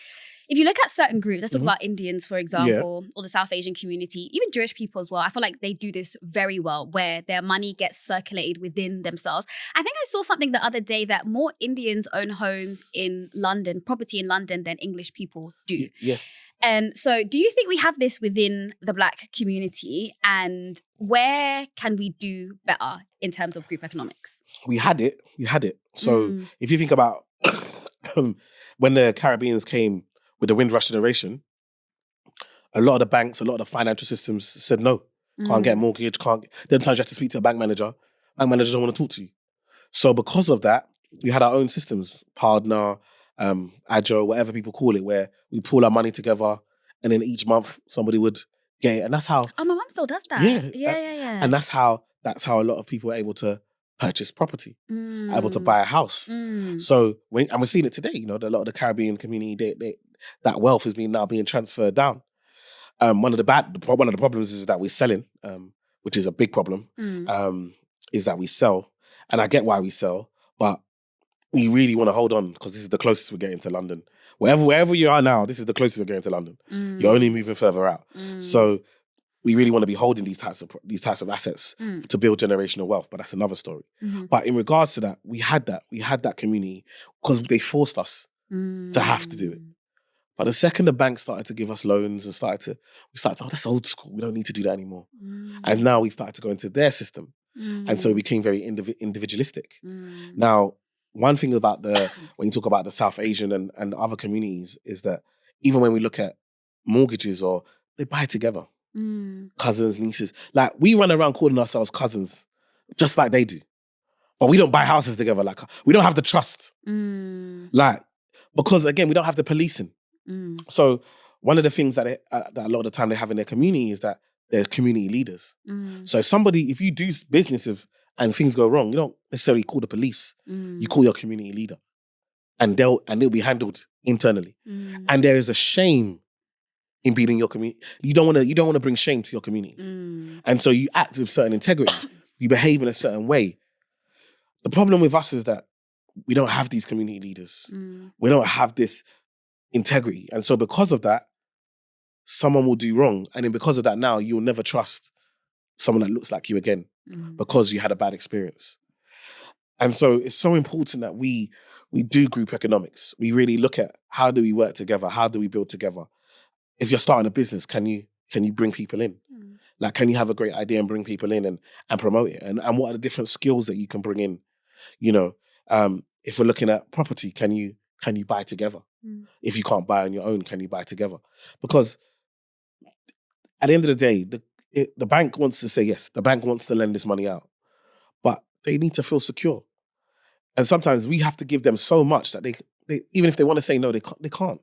if you look at certain groups, let's talk about Indians, for example, or the South Asian community, even Jewish people as well. I feel like they do this very well, where their money gets circulated within themselves. I think I saw something the other day that more Indians own homes in London, property in London, than English people do. Yeah. So do you think we have this within the Black community? And where can we do better in terms of group economics? We had it. So if you think about when the Caribbeans came with the Windrush generation, a lot of the banks, a lot of the financial systems said no. Can't get a mortgage, then sometimes you have to speak to a bank manager. Bank managers don't want to talk to you. So because of that, we had our own systems, Partner, Agile, whatever people call it, where we pool our money together and then each month somebody would get it. And that's how... Oh, my mum still does that. Yeah. And that's how a lot of people are able to purchase property, able to buy a house. So and we're seeing it today, a lot of the Caribbean community, that wealth is now being transferred down. One of the problems is that we're selling, which is a big problem, is that we sell. And I get why we sell, but we really want to hold on because this is the closest we're getting to London. Wherever you are now, this is the closest we're getting to London. You're only moving further out. So we really want to be holding these types of assets to build generational wealth, but that's another story. But in regards to that, we had that community because they forced us to have to do it. But the second the bank started to give us loans and we started to, that's old school. We don't need to do that anymore. And now we started to go into their system. And so it became very individualistic. Now, one thing about when you talk about the South Asian and other communities is that even when we look at mortgages, or they buy together, cousins, nieces, like we run around calling ourselves cousins, just like they do. But we don't buy houses together. Like we don't have the trust. Because again, we don't have the policing. So one of the things that a lot of the time they have in their community is that they're community leaders. So if you do business with and things go wrong, you don't necessarily call the police. You call your community leader, and they'll be handled internally. And there is a shame in being in your community. You don't want to bring shame to your community, and so you act with certain integrity. You behave in a certain way. The problem with us is that we don't have these community leaders. We don't have this integrity. And so because of that, someone will do wrong. And then because of that, now you'll never trust someone that looks like you again because you had a bad experience. And so it's so important that we do group economics. We really look at how do we work together? How do we build together? If you're starting a business, can you bring people in? Like, can you have a great idea and bring people in and promote it? And what are the different skills that you can bring in? You know, if we're looking at property, can you buy together? If you can't buy on your own, can you buy together? Because at the end of the day, the bank wants to say yes. The bank wants to lend this money out, but they need to feel secure. And sometimes we have to give them so much that they even if they want to say no, they can't.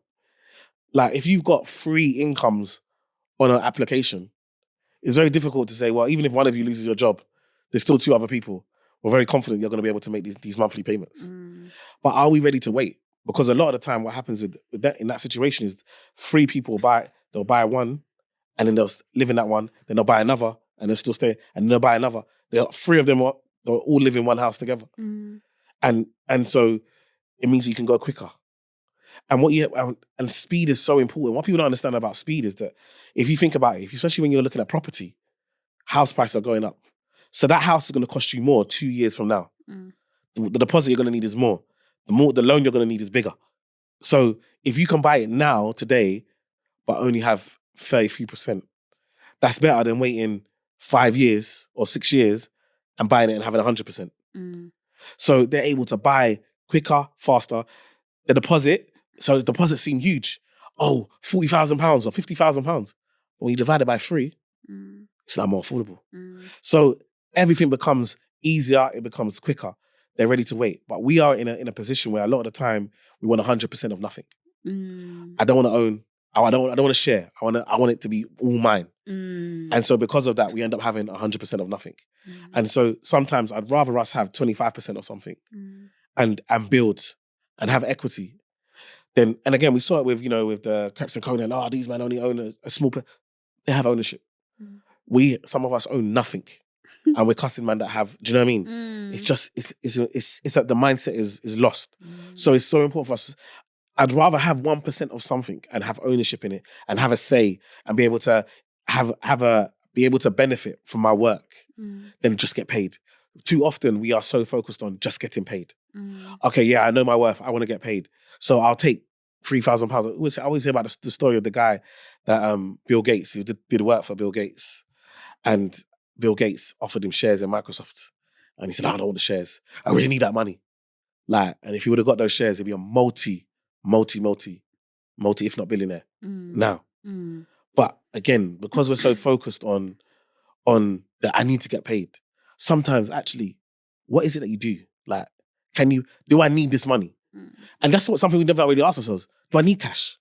Like, if you've got 3 incomes on an application, it's very difficult to say, well, even if one of you loses your job, there's still 2 other people. We're very confident you're going to be able to make these monthly payments. But are we ready to wait? Because a lot of the time what happens with that in that situation is 3 people they'll buy one, and then they'll live in that one, then they'll buy another, and they'll still stay, and then they'll buy another. 3 of them they'll all live in one house together. And so it means you can go quicker. And speed is so important. What people don't understand about speed is that if you think about it, especially when you're looking at property, house prices are going up. So that house is going to cost you more 2 years from now. The deposit you're going to need is more. The loan you're going to need is bigger. So if you can buy it now, today, but only have 33%, that's better than waiting 5 years or 6 years and buying it and having 100%. So they're able to buy quicker, faster. The deposits seem huge. Oh, £40,000 or £50,000. But when you divide it by 3, it's now more affordable. So everything becomes easier, it becomes quicker. They're ready to wait. But we are in a position where a lot of the time we want 100% of nothing. I don't want to own. I don't want to share. I want it to be all mine. And so because of that, we end up having 100% of nothing. And so sometimes I'd rather us have 25% of something and build and have equity. And again, we saw it with the Crepes and Conan. These men only own a small. They have ownership. Some of us own nothing, and we're cussing man that have. Do you know what I mean? It's just it's that the mindset is lost. So it's so important for us. I'd rather have 1% of something and have ownership in it and have a say and be able to be able to benefit from my work than just get paid. Too often we are so focused on just getting paid. Okay, yeah, I know my worth. I want to get paid, so I'll take £3,000. I always hear about the story of the guy that Bill Gates, who did work for Bill Gates, and Bill Gates offered him shares in Microsoft, and he said, I don't want the shares. I really need that money. And if he would have got those shares, he'd be a multi, if not billionaire now. But again, because we're so focused on that I need to get paid, sometimes actually, what is it that you do? Like, do I need this money? And that's something we never really ask ourselves. Do I need cash?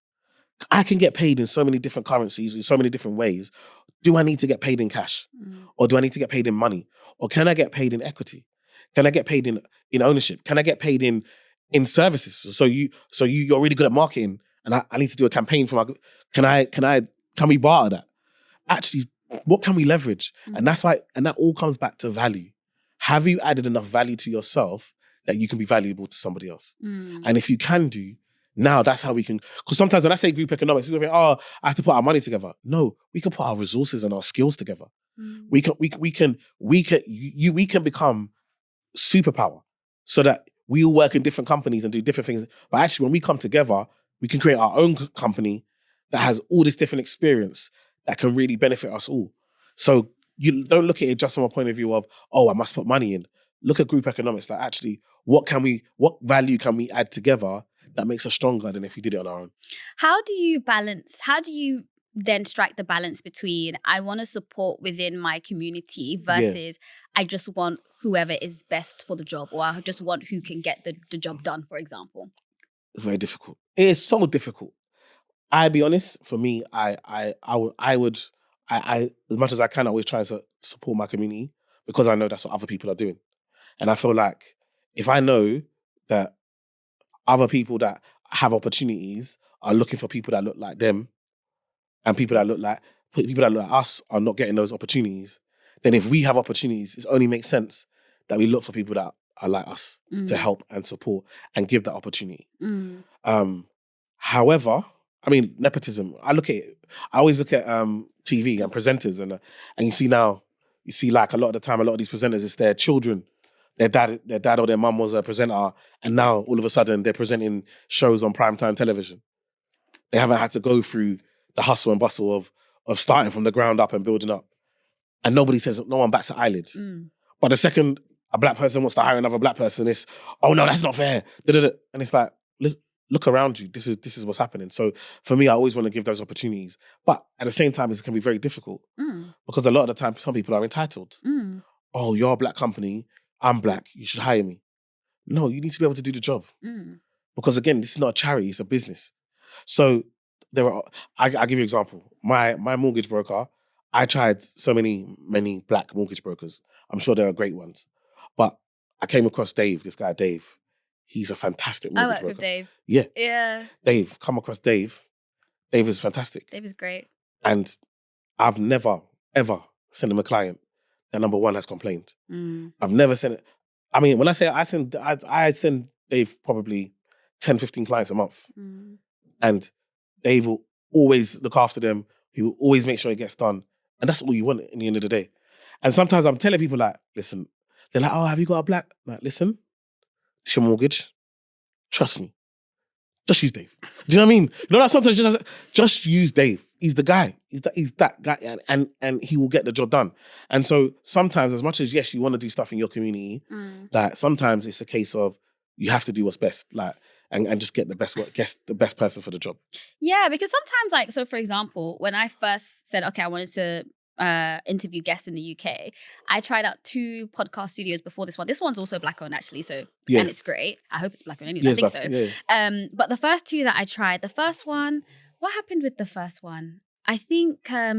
I can get paid in so many different currencies, in so many different ways. Do I need to get paid in cash? Or do I need to get paid in money? Or can I get paid in equity? Can I get paid in ownership? Can I get paid in services? So you're really good at marketing, and I need to do a campaign for my. Can we barter that? Actually, what can we leverage? And that's why, and that all comes back to value. Have you added enough value to yourself that you can be valuable to somebody else? And if you can do, now that's how we can. Because sometimes when I say group economics, people think, I have to put our money together. No, we can put our resources and our skills together. We can become superpower, so that we all work in different companies and do different things. But actually, when we come together, we can create our own company that has all this different experience that can really benefit us all. So you don't look at it just from a point of view of, I must put money in. Look at group economics. Like, actually, what value can we add together that makes us stronger than if we did it on our own? How do you then strike the balance between I want to support within my community versus I just want whoever is best for the job, or I just want who can get the job done, for example? It's very difficult. It is so difficult. I'll be honest, for me, I would as much as I can, always try to support my community, because I know that's what other people are doing. And I feel like if I know that other people that have opportunities are looking for people that look like them, and people that look like us are not getting those opportunities, then if we have opportunities, it only makes sense that we look for people that are like us to help and support and give that opportunity. However, I mean, nepotism, I always look at TV and presenters, and you see like a lot of the time, a lot of these presenters, it's their children. Their dad or their mum was a presenter, and now all of a sudden they're presenting shows on primetime television. They haven't had to go through the hustle and bustle of starting from the ground up and building up. and nobody says, no one bats an eyelid. But the second a black person wants to hire another black person, it's, oh no, that's not fair. Da-da-da. And it's like, look around you. This is what's happening. So for me, I always want to give those opportunities. But at the same time, it can be very difficult because a lot of the time, some people are entitled. Oh, you're a black company. I'm black. You should hire me. No, you need to be able to do the job. Because again, this is not a charity, it's a business. So I'll give you an example. My mortgage broker, I tried so many black mortgage brokers. I'm sure there are great ones. But I came across Dave, this guy Dave. He's a fantastic mortgage broker. I work with Dave. Yeah. Yeah. Dave, come across Dave. Dave is fantastic. Dave is great. And I've never, ever sent him a client that number one has complained. I've never sent it. I mean, when I say I send Dave probably 10, 15 clients a month. And Dave will always look after them. He will always make sure it gets done. And that's all you want in the end of the day. And sometimes I'm telling people like, listen, they're like, oh, have you got a black? I'm like, listen, it's your mortgage. Trust me. Just use Dave. Do you know what I mean? No, that sometimes just use Dave. He's the guy. He's that guy, and he will get the job done. And so sometimes, as much as yes, you want to do stuff in your community, that sometimes it's a case of you have to do what's best, like, and just get the best person for the job. Yeah, because sometimes, like, so for example, when I first said, okay, I wanted to interview guests in the UK, I tried out 2 podcast studios before this one. This one's also black owned actually, so and it's great. I hope it's black owned anyway. I think so. Yeah. But the first 2 that I tried, the first one, what happened with the first one? I think I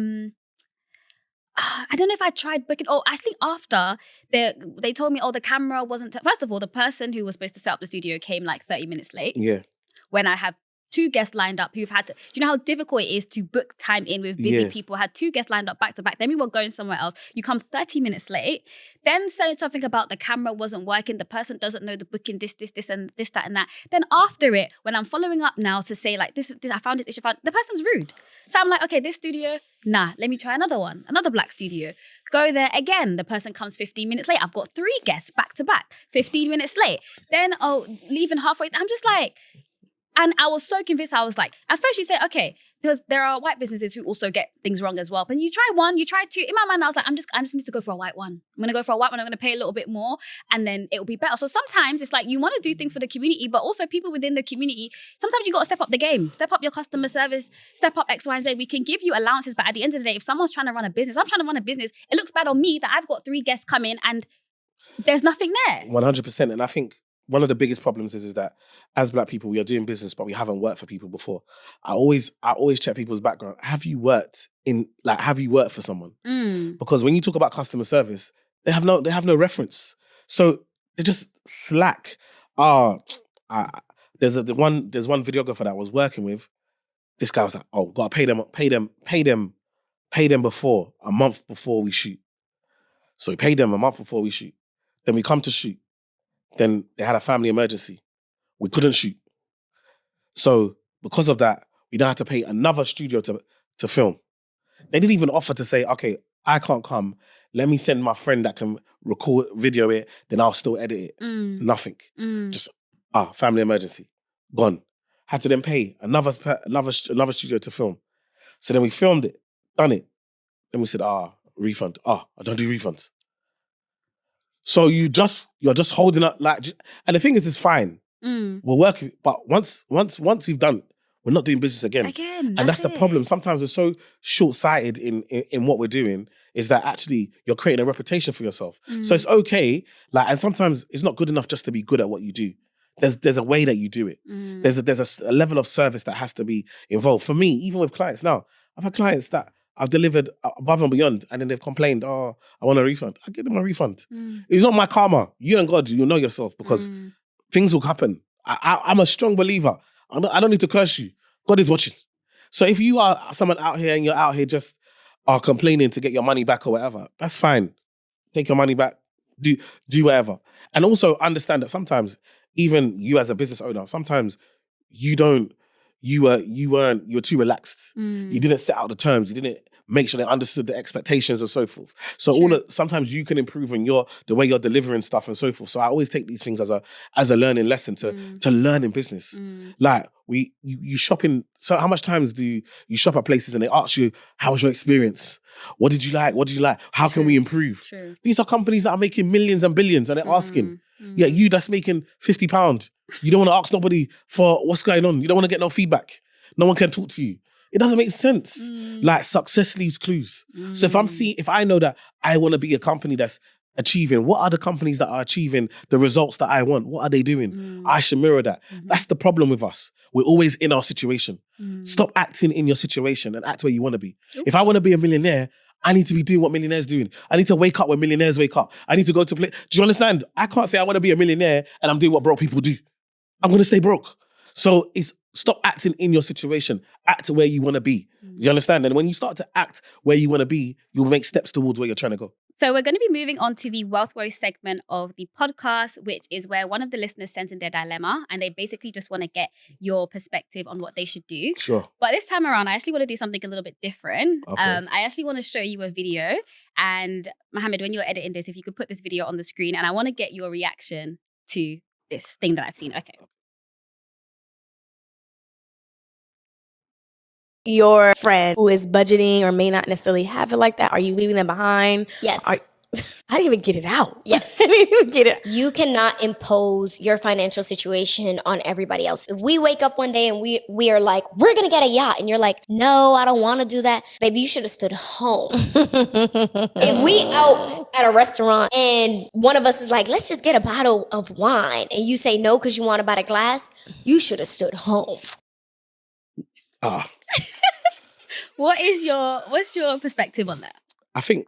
don't know if I tried booking. Oh, I think after they told me, the camera wasn't. First of all, the person who was supposed to set up the studio came like 30 minutes late. Yeah. When I have 2 guests lined up who've had to, do you know how difficult it is to book time in with busy people? I had 2 guests lined up back to back. Then we were going somewhere else. You come 30 minutes late. Then say something about the camera wasn't working. The person doesn't know the booking, this, and this, that, and that. Then after it, when I'm following up now to say like, this I found this issue, the person's rude. So I'm like, okay, this studio, nah, let me try another one, another black studio. Go there again. The person comes 15 minutes late. I've got 3 guests back to back, 15 minutes late. Then, leaving halfway. I'm just like, and I was so convinced. I was like, at first you say, okay, because there are white businesses who also get things wrong as well. But you try 1, you try 2. In my mind, I was like, I just need to go for a white one. I'm going to go for a white one. I'm going to pay a little bit more and then it'll be better. So sometimes it's like you want to do things for the community, but also people within the community, sometimes you got to step up the game, step up your customer service, step up X, Y, and Z. We can give you allowances, but at the end of the day, if someone's trying to run a business, I'm trying to run a business, it looks bad on me that I've got 3 guests come in and there's nothing there. 100%. And I think one of the biggest problems is that as black people, we are doing business, but we haven't worked for people before. I always check people's background. Have you worked for someone? Because when you talk about customer service, they have no reference. So they're just slack. There's one videographer that I was working with. This guy was like, oh, gotta pay them before, a month before we shoot. So we paid them a month before we shoot. Then we come to shoot. Then they had a family emergency. We couldn't shoot. So because of that, we now had to pay another studio to film. They didn't even offer to say, okay, I can't come. Let me send my friend that can record, video it, then I'll still edit it. Nothing. Just, family emergency. Gone. Had to then pay another studio to film. So then we filmed it, done it. Then we said, refund. I don't do refunds. So you're just holding up like, and the thing is, it's fine. We're working, but once you've done, we're not doing business again. And that's the problem. Sometimes we're so short-sighted in what we're doing, is that actually you're creating a reputation for yourself. So it's okay, and sometimes it's not good enough just to be good at what you do. There's a way that you do it. There's a level of service that has to be involved. For me, even with clients now, I've had clients that I've delivered above and beyond, and then they've complained, I want a refund. I give them a refund. It's not my karma. You and God, you'll know yourself, because things will happen. I'm a strong believer. I don't need to curse you. God is watching. So if you are someone out here and you're out here just complaining to get your money back or whatever, that's fine. Take your money back. Do whatever. And also understand that sometimes, even you as a business owner, sometimes you were too relaxed. You didn't set out the terms. You didn't make sure they understood the expectations and so forth. So sometimes you can improve on the way you're delivering stuff and so forth. So I always take these things as a learning lesson to learn in business. Like you shop in. So how much times do you shop at places and they ask you, how was your experience? What did you like? What did you like? How can we improve? True. These are companies that are making millions and billions and they're asking. Yeah, you that's making £50. You don't want to ask nobody for what's going on. You don't want to get no feedback. No one can talk to you. It doesn't make sense. Like success leaves clues. So if I know that I want to be a company that's achieving, what are the companies that are achieving the results that I want? What are they doing? I should mirror that. That's the problem with us. We're always in our situation. Stop acting in your situation and act where you want to be. If I want to be a millionaire, I need to be doing what millionaires doing. I need to wake up when millionaires wake up. I need to go to play. Do you understand? I can't say I want to be a millionaire and I'm doing what broke people do. I'm going to stay broke. So it's stop acting in your situation. Act where you want to be. You understand? And when you start to act where you want to be, you'll make steps towards where you're trying to go. So we're going to be moving on to the Wealth Woes segment of the podcast, which is where one of the listeners sent in their dilemma and they basically just want to get your perspective on what they should do. Sure. But this time around, I actually want to do something a little bit different. Okay. I actually want to show you a video. And Mohammed, when you're editing this, if you could put this video on the screen, and I want to get your reaction to this thing that I've seen. Okay. Your friend who is budgeting or may not necessarily have it like that, are you leaving them behind? Yes. I didn't even get it out. Yes. I didn't even get it. You cannot impose your financial situation on everybody else. If we wake up one day and we are like, we're going to get a yacht. And you're like, no, I don't want to do that. Baby, you should have stood home. If we out at a restaurant and one of us is like, let's just get a bottle of wine. And you say no because you want to buy a glass. You should have stood home. What's your perspective on that? I think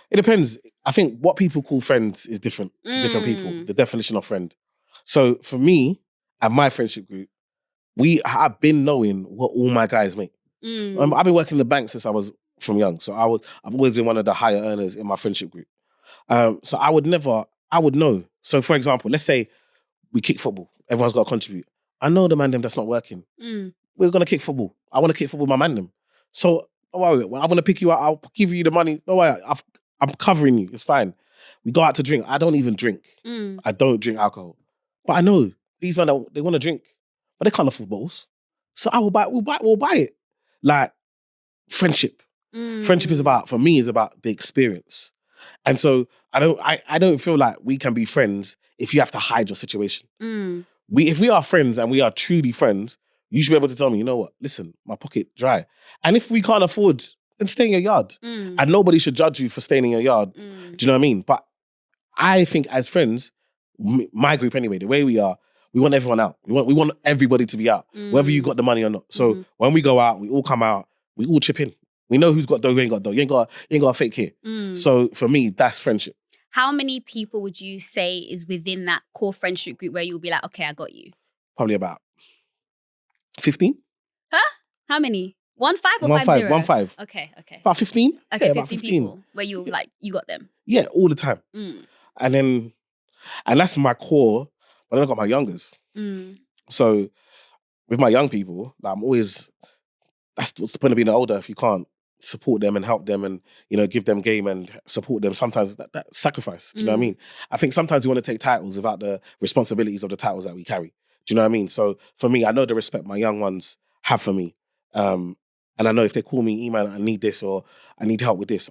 it depends. I think what people call friends is different to different people. The definition of friend. So for me and my friendship group, I've been knowing what all my guys make. I've been working in the bank since I was from young. So I've always been one of the higher earners in my friendship group. So I would know. So for example, let's say we kick football. Everyone's got to contribute. I know the man them that's not working. We're going to kick football. I want to kick football with my man them. So don't worry, when I'm going to pick you out, I'll give you the money. Don't worry, I'm covering you. It's fine. We go out to drink. I don't even drink. I don't drink alcohol. But I know these men, they want to drink, but they can't afford bottles. So we'll buy it. Like friendship. Friendship for me, is about the experience. And so I don't feel like we can be friends if you have to hide your situation. If we are friends and we are truly friends, you should be able to tell me, you know what, listen, my pocket dry. And if we can't afford, then stay in your yard. And nobody should judge you for staying in your yard. Do you know what I mean? But I think as friends, my group anyway, the way we are, we want everyone out. We want everybody to be out, whether you got the money or not. So when we go out, we all come out, we all chip in. We know who's got dough, who ain't got dough. You ain't got a fake here. So for me, that's friendship. How many people would you say is within that core friendship group where you'll be like, okay, I got you? Probably about 15. Huh? How many? 15 or 50? 15. Okay. About 15. Okay, yeah, 15 people where you like, you got them. Yeah, all the time. And that's my core, but then I got my youngers. So with my young people, like, that's what's the point of being older if you can't support them and help them and, you know, give them game and support them. Sometimes that's sacrifice. Do you know what I mean? I think sometimes we want to take titles without the responsibilities of the titles that we carry. Do you know what I mean? So for me, I know the respect my young ones have for me. And I know if they call me, email, I need this or I need help with this,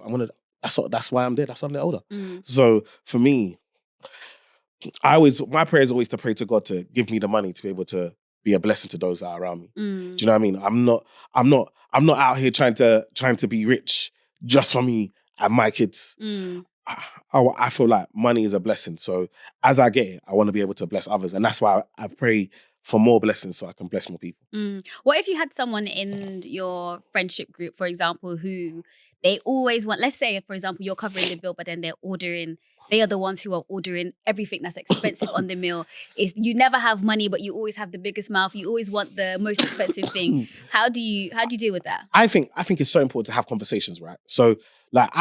that's why I'm there. That's why I'm there older. So for me, my prayer is always to pray to God to give me the money to be able to be a blessing to those that are around me. Do you know what I mean? I'm not out here trying to be rich just for me and my kids. I feel like money is a blessing. So as I get it, I want to be able to bless others. And that's why I pray for more blessings so I can bless more people. What if you had someone in your friendship group, for example, who they always want, let's say, for example, you're covering the bill, but then they are the ones who are ordering everything that's expensive on the meal. You never have money, but you always have the biggest mouth. You always want the most expensive thing. How do you deal with that? I think it's so important to have conversations, right? So like,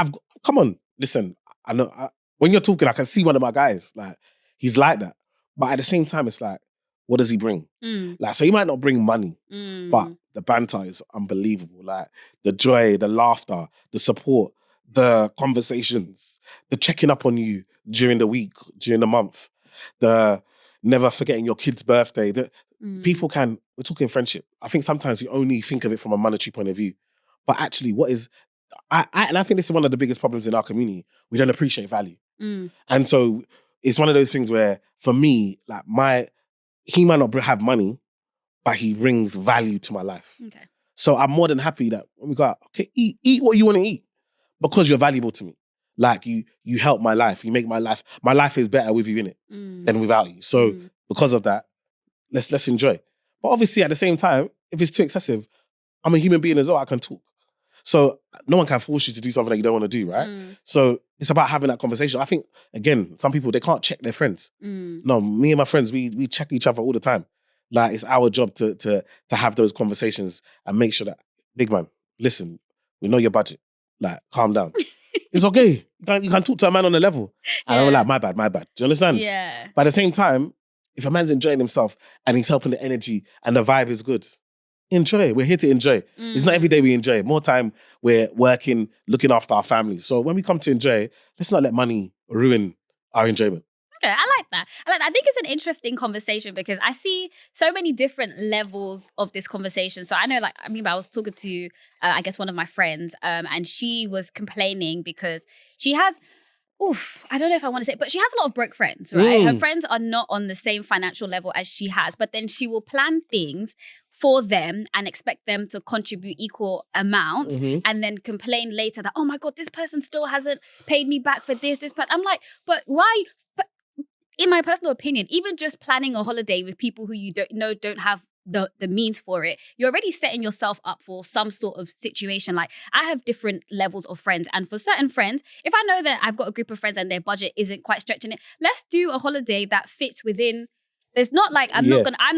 come on, listen, I know when you're talking, I can see one of my guys, like he's like that. But at the same time, it's like, what does he bring? Like, so he might not bring money, but the banter is unbelievable. Like the joy, the laughter, the support, the conversations, the checking up on you during the week, during the month, the never forgetting your kid's birthday. We're talking friendship. I think sometimes you only think of it from a monetary point of view, but actually what is and I think this is one of the biggest problems in our community. We don't appreciate value. Mm. And so it's one of those things where, for me, like he might not have money, but he brings value to my life. Okay. So I'm more than happy that when we go, okay, eat what you want to eat because you're valuable to me. Like you help my life. You make my life is better with you in it than without you. So because of that, let's enjoy. But obviously at the same time, if it's too excessive, I'm a human being as well. I can talk. So no one can force you to do something that you don't want to do, right? So it's about having that conversation. I think, again, some people, they can't check their friends. No, me and my friends, we check each other all the time. Like, it's our job to have those conversations and make sure that, big man, listen, we know your budget. Like, calm down. It's okay. You can talk to a man on a level. And I'm like, my bad. Do you understand? Yeah. But at the same time, if a man's enjoying himself and he's helping the energy and the vibe is good, enjoy. We're here to enjoy. It's not every day we enjoy. More time we're working, looking after our families. So when we come to enjoy, let's not let money ruin our enjoyment. Okay, I like that. I think it's an interesting conversation because I see so many different levels of this conversation. So I know, I was talking to, I guess, one of my friends, and she was complaining because she has, I don't know if I want to say it, but she has a lot of broke friends, right? Her friends are not on the same financial level as she has, but then she will plan things for them and expect them to contribute equal amounts and then complain later that, oh my God, this person still hasn't paid me back for this person. I'm like, but why? But in my personal opinion, even just planning a holiday with people who you don't have the means for it, you're already setting yourself up for some sort of situation. Like, I have different levels of friends, and for certain friends, if I know that I've got a group of friends and their budget isn't quite stretching it, let's do a holiday that fits within. There's not like I'm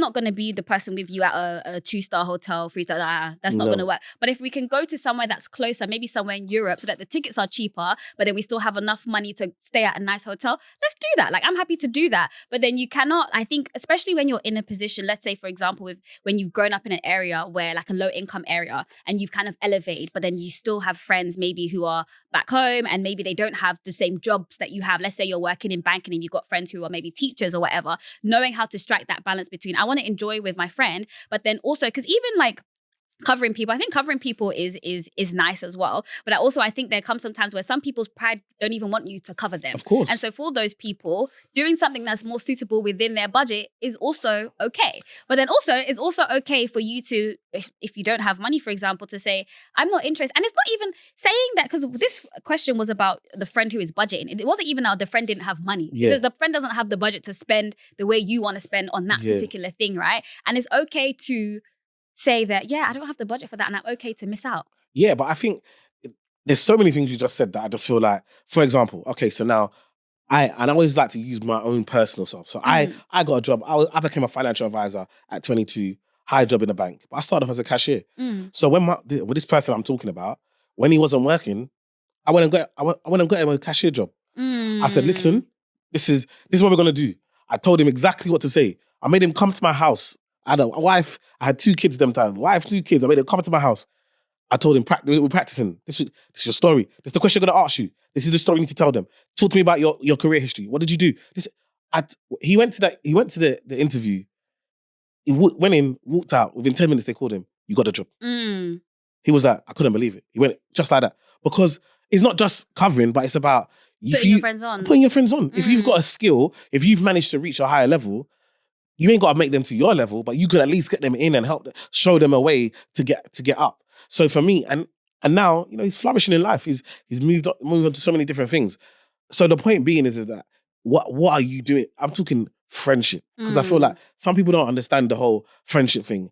not gonna be the person with you at a 2-star hotel, 3-star. That's not gonna work. But if we can go to somewhere that's closer, maybe somewhere in Europe, so that the tickets are cheaper, but then we still have enough money to stay at a nice hotel, let's do that. Like, I'm happy to do that. But then you cannot, I think, especially when you're in a position, let's say, for example, when you've grown up in an area where, like, a low income area, and you've kind of elevated, but then you still have friends maybe who are back home and maybe they don't have the same jobs that you have. Let's say you're working in banking and you've got friends who are maybe teachers or whatever, knowing how to strike that balance between, I want to enjoy with my friend, but then also, because even like covering people, I think covering people is nice as well. But I think there comes some times where some people's pride don't even want you to cover them. Of course. And so for those people, doing something that's more suitable within their budget is also okay. But then also, it's also okay for you to, if you don't have money, for example, to say, I'm not interested. And it's not even saying that, because this question was about the friend who is budgeting. It wasn't even the friend didn't have money. It says the friend doesn't have the budget to spend the way you want to spend on that particular thing, right? And it's okay to say that, I don't have the budget for that and I'm okay to miss out. Yeah, but I think there's so many things you just said that I just feel like, for example, okay, so now I always like to use my own personal self. So I got a job. I became a financial advisor at 22, high job in a bank. But I started off as a cashier. So with this person I'm talking about, when he wasn't working, I went and got him a cashier job. I said, listen, this is what we're gonna do. I told him exactly what to say. I made him come to my house. I had a wife. I had 2 kids them time. Wife, 2 kids. I made him come to my house. I told him, we're practicing. This is your story. This is the question I'm going to ask you. This is the story you need to tell them. Talk to me about your career history. What did you do? He went to the interview. He went in, walked out. Within 10 minutes, they called him. You got the job. He was like, I couldn't believe it. He went just like that. Because it's not just covering, but it's about putting your friends on. Putting your friends on. If you've got a skill, if you've managed to reach a higher level, you ain't got to make them to your level, but you could at least get them in and help them, show them a way to get up. So for me, and now, he's flourishing in life. He's moved on to so many different things. So the point being is that what are you doing? I'm talking friendship, because I feel like some people don't understand the whole friendship thing.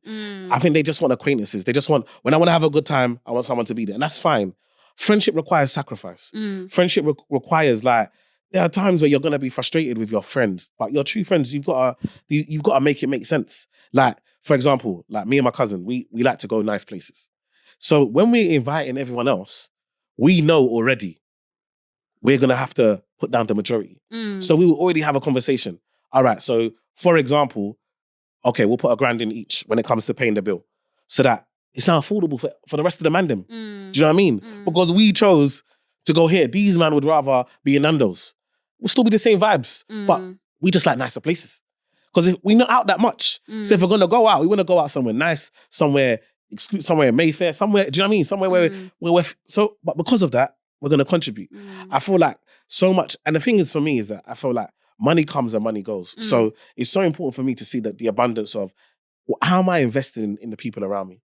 I think they just want acquaintances. They just want, when I want to have a good time, I want someone to be there, and that's fine. Friendship requires sacrifice. Friendship requires, like, there are times where you're going to be frustrated with your friends, but your true friends, you've got to make it make sense. Like, for example, like me and my cousin, we like to go nice places. So when we're inviting everyone else, we know already we're going to have to put down the majority. So we will already have a conversation. All right, so for example, okay, we'll put $1,000 in each when it comes to paying the bill, so that it's now affordable for the rest of the mandem. Do you know what I mean? Because we chose to go here. These man would rather be in Nando's. We'll still be the same vibes, but we just like nicer places. Because we're not out that much. So if we're going to go out, we want to go out somewhere nice, somewhere somewhere in Mayfair, somewhere, do you know what I mean? Somewhere where we're, but because of that, we're going to contribute. I feel like so much, and the thing is for me is that I feel like money comes and money goes. So it's so important for me to see that the abundance of, how am I investing in the people around me?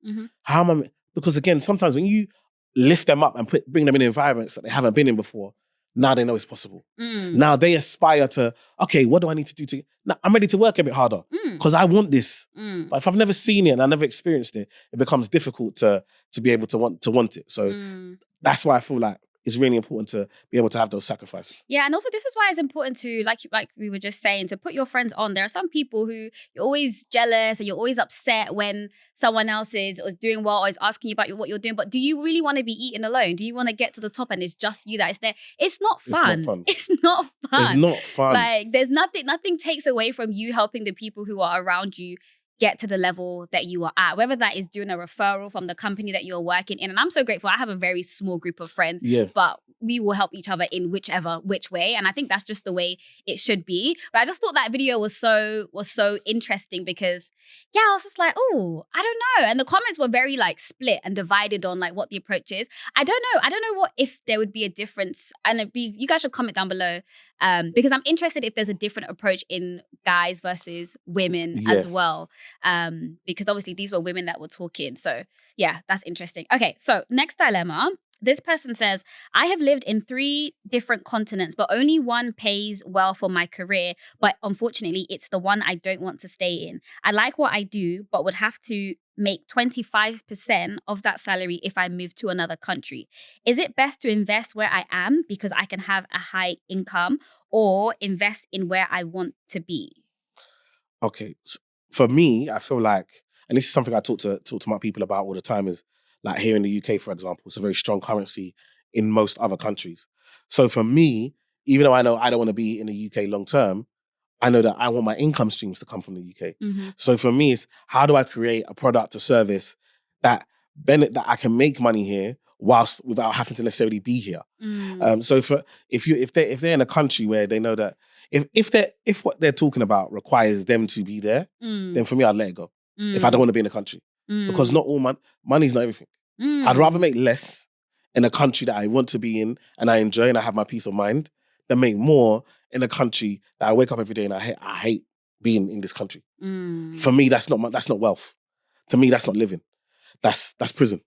How am I, because again, sometimes when you lift them up and bring them in environments that they haven't been in before, now they know it's possible. Now they aspire to, okay, what do I need to do to, now I'm ready to work a bit harder because I want this. But if I've never seen it and I never experienced it, it becomes difficult to be able to want it. So that's why I feel like it's really important to be able to have those sacrifices. Yeah, and also this is why it's important to, like we were just saying, to put your friends on. There are some people who you're always jealous and you're always upset when someone else is doing well or is asking you about what you're doing. But do you really want to be eating alone? Do you want to get to the top and it's just you that is there? It's not fun. It's not fun. It's not fun. Like, there's nothing takes away from you helping the people who are around you get to the level that you are at, whether that is doing a referral from the company that you're working in. And I'm so grateful. I have a very small group of friends, but we will help each other in which way. And I think that's just the way it should be. But I just thought that video was so interesting because, yeah, I was just like, oh, I don't know. And the comments were very like split and divided on like what the approach is. I don't know what if there would be a difference. And you guys should comment down below because I'm interested if there's a different approach in guys versus women as well. Because obviously these were women that were talking. So yeah, that's interesting. Okay, so next dilemma. This person says, I have lived in 3 different continents, but only one pays well for my career. But unfortunately, it's the one I don't want to stay in. I like what I do, but would have to make 25% of that salary if I move to another country. Is it best to invest where I am because I can have a high income, or invest in where I want to be? Okay, so for me, I feel like, and this is something I talk to my people about all the time, is like here in the UK, for example, it's a very strong currency in most other countries. So for me, even though I know I don't want to be in the UK long term, I know that I want my income streams to come from the UK. So for me, it's how do I create a product or service that I can make money here whilst without having to necessarily be here. So if they're in a country where they know that if what they're talking about requires them to be there, then for me, I'd let it go. If I don't want to be in the country. Because not all money's not everything. I'd rather make less in a country that I want to be in and I enjoy and I have my peace of mind than make more in a country that I wake up every day and I hate being in this country. For me, that's not wealth. To me, that's not living. That's prison.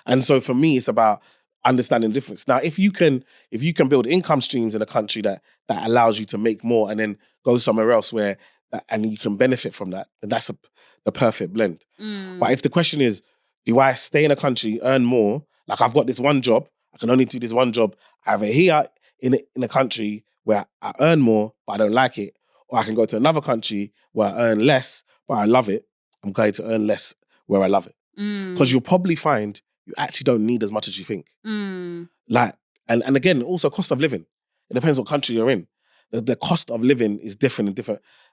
And so for me, it's about understanding the difference. Now, if you can build income streams in a country that allows you to make more and then go somewhere else and you can benefit from that, then that's the perfect blend. But if the question is, do I stay in a country, earn more? Like I've got this one job, I can only do this one job either here in a country where I earn more, but I don't like it, or I can go to another country where I earn less, but I love it. I'm going to earn less where I love it. Because you'll probably find you actually don't need as much as you think. Like, and again, also cost of living. It depends what country you're in. The cost of living is different in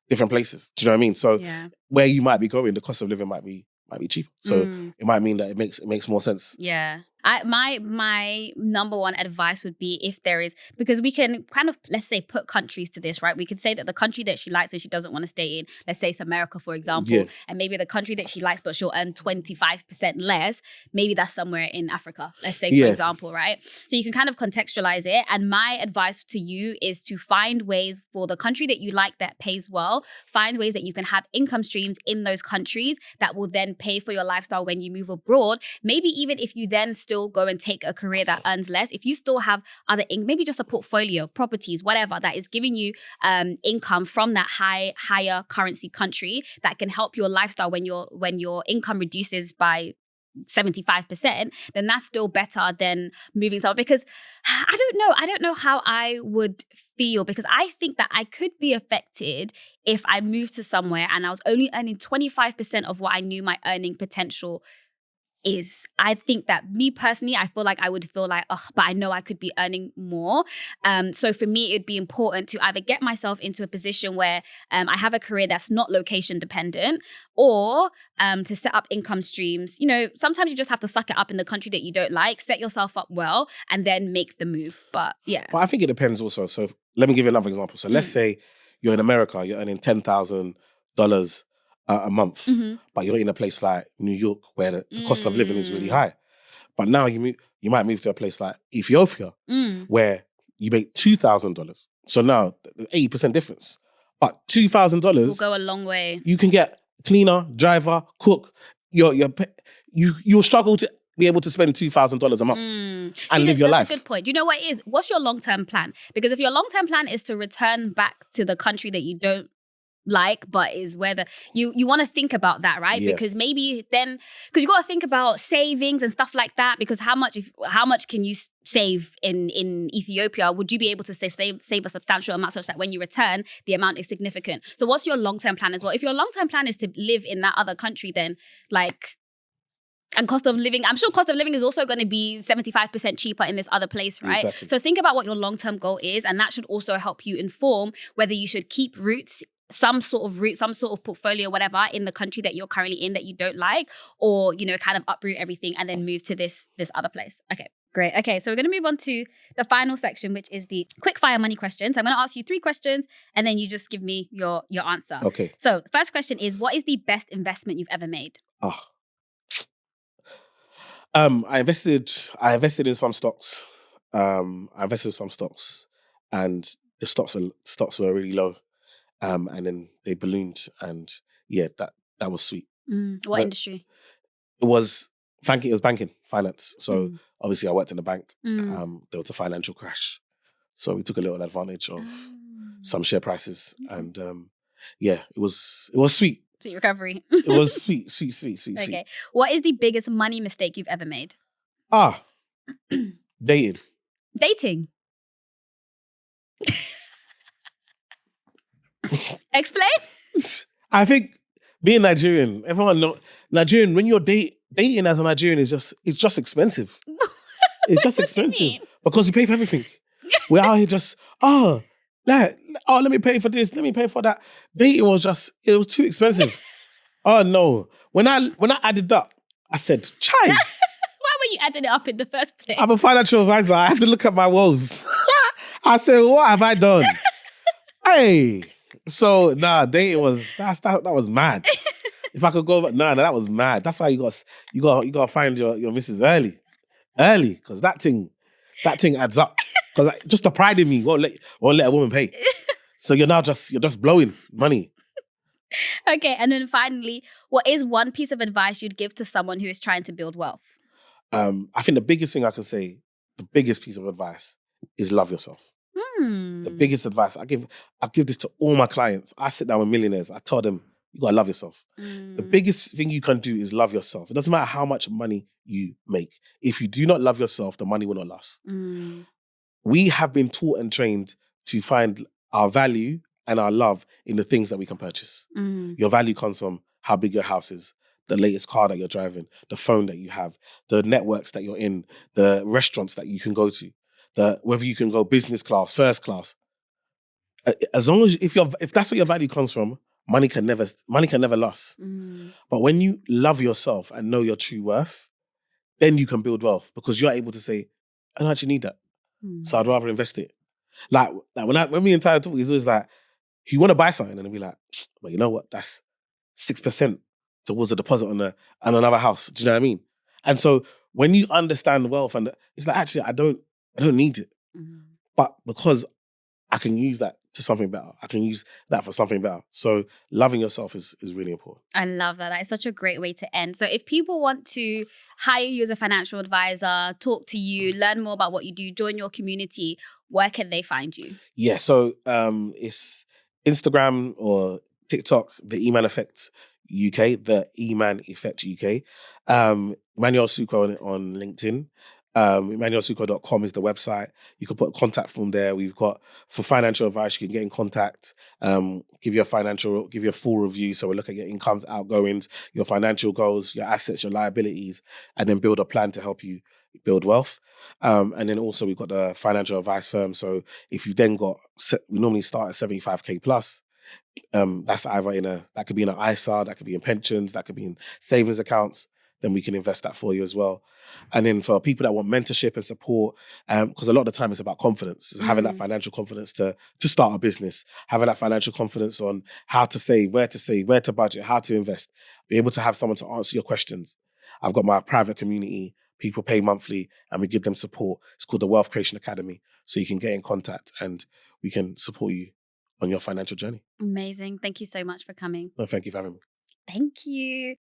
different places. Do you know what I mean? So where you might be going, the cost of living might be cheaper. So it might mean that it makes more sense. Yeah. My number one advice would be, if there is, because we can kind of, let's say, put countries to this, right? We could say that the country that she likes and she doesn't want to stay in, let's say it's America, for example, and maybe the country that she likes but she'll earn 25% less, maybe that's somewhere in Africa, let's say, for example, right? So you can kind of contextualize it. And my advice to you is to find ways for the country that you like that pays well, find ways that you can have income streams in those countries that will then pay for your lifestyle when you move abroad. Maybe even if you then still go and take a career that earns less, if you still have other maybe just a portfolio, properties, whatever, that is giving you income from that higher currency country that can help your lifestyle when your income reduces by 75%, then that's still better than moving somewhere. Because I don't know how I would feel, because I think that I could be affected if I moved to somewhere and I was only earning 25% of what I knew my earning potential is. I think that me personally, I feel like I would feel like, oh, but I know I could be earning more. So for me, it'd be important to either get myself into a position where I have a career that's not location dependent, or to set up income streams. You know, sometimes you just have to suck it up in the country that you don't like, set yourself up well, and then make the move. But yeah. But I think it depends also. So let me give you another example. So let's say you're in America, you're earning $10,000 a month, but you're in a place like New York where the cost of living is really high. But now you might move to a place like Ethiopia where you make $2,000. So now 80% difference. But $2,000 will go a long way. You can get cleaner, driver, cook. You'll struggle to be able to spend $2,000 a month and live your life. That's a good point. Do you know what it is? What's your long-term plan? Because if your long-term plan is to return back to the country that you don't like, but is where you want to think about that, right? Yeah. Because maybe then, because you got to think about savings and stuff like that. Because how much can you save in Ethiopia? Would you be able to save a substantial amount such that when you return, the amount is significant? So what's your long-term plan as well? If your long-term plan is to live in that other country, then and cost of living, I'm sure cost of living is also going to be 75% cheaper in this other place, right? Exactly. So think about what your long-term goal is, and that should also help you inform whether you should keep roots, some sort of portfolio, whatever, in the country that you're currently in that you don't like, or, kind of uproot everything and then move to this other place. Okay, great. Okay, so we're going to move on to the final section, which is the quick fire money questions. I'm going to ask you 3 questions and then you just give me your answer. Okay. So the first question is, what is the best investment you've ever made? I invested in some stocks. and the stocks were really low. And then they ballooned, and that was sweet. What industry? It was banking, finance. So obviously I worked in the bank. There was a financial crash. So we took a little advantage of some share prices. And it was sweet. Sweet recovery. It was sweet. Okay. What is the biggest money mistake you've ever made? Dating. Dating? Explain? I think being Nigerian, everyone knows Nigerian, when you're dating as a Nigerian it's just expensive. It's just expensive because you pay for everything. We're out here just, let me pay for this, let me pay for that. Dating was too expensive. Oh no. When I added that, I said, chai. Why were you adding it up in the first place? I'm a financial advisor. I had to look at my woes. I said, what have I done? Hey. So dating was that was mad. If I could go back, that was mad. That's why you got to find your missus early, because that thing adds up. Because just the pride in me won't let a woman pay. So you're just blowing money. Okay, and then finally, what is one piece of advice you'd give to someone who is trying to build wealth? I think the biggest thing I can say, the biggest piece of advice is love yourself. The biggest advice I give this to all my clients. I sit down with millionaires. I tell them, you gotta love yourself. The biggest thing you can do is love yourself. It doesn't matter how much money you make. If you do not love yourself, the money will not last. We have been taught and trained to find our value and our love in the things that we can purchase. Your value comes from how big your house is, the latest car that you're driving, the phone that you have, the networks that you're in, the restaurants that you can go to, whether you can go business class, first class. As long as if that's where your value comes from, money can never last. But when you love yourself and know your true worth, then you can build wealth because you're able to say, I don't actually need that. So I'd rather invest it. Like when me and Tyler talk, he's always like, you want to buy something? And I'll be like, well, you know what? That's 6% towards the deposit on another house. Do you know what I mean? And so when you understand wealth, and it's like, actually, I don't need it. But because I can use that to something better, I can use that for something better. So loving yourself is really important. I love that. That is such a great way to end. So if people want to hire you as a financial advisor, talk to you, learn more about what you do, join your community, where can they find you? Yeah, so it's Instagram or TikTok, the E-Man Effect UK, the E-Man Effect UK. Emmanuel Asuquo on LinkedIn. EmmanuelAsuquo.com is the website. You can put a contact form there. We've got, for financial advice, you can get in contact, give you a full review. So we'll look at your incomes, outgoings, your financial goals, your assets, your liabilities, and then build a plan to help you build wealth. And then also we've got the financial advice firm. So if you've then we normally start at 75K plus. That's either that could be in an ISA, that could be in pensions, that could be in savings accounts. then we can invest that for you as well. And then for people that want mentorship and support, because a lot of the time it's about confidence, having that financial confidence to start a business, having that financial confidence on how to save, where to budget, how to invest, be able to have someone to answer your questions. I've got my private community, people pay monthly and we give them support. It's called the Wealth Creation Academy. So you can get in contact and we can support you on your financial journey. Amazing. Thank you so much for coming. No, thank you for having me. Thank you.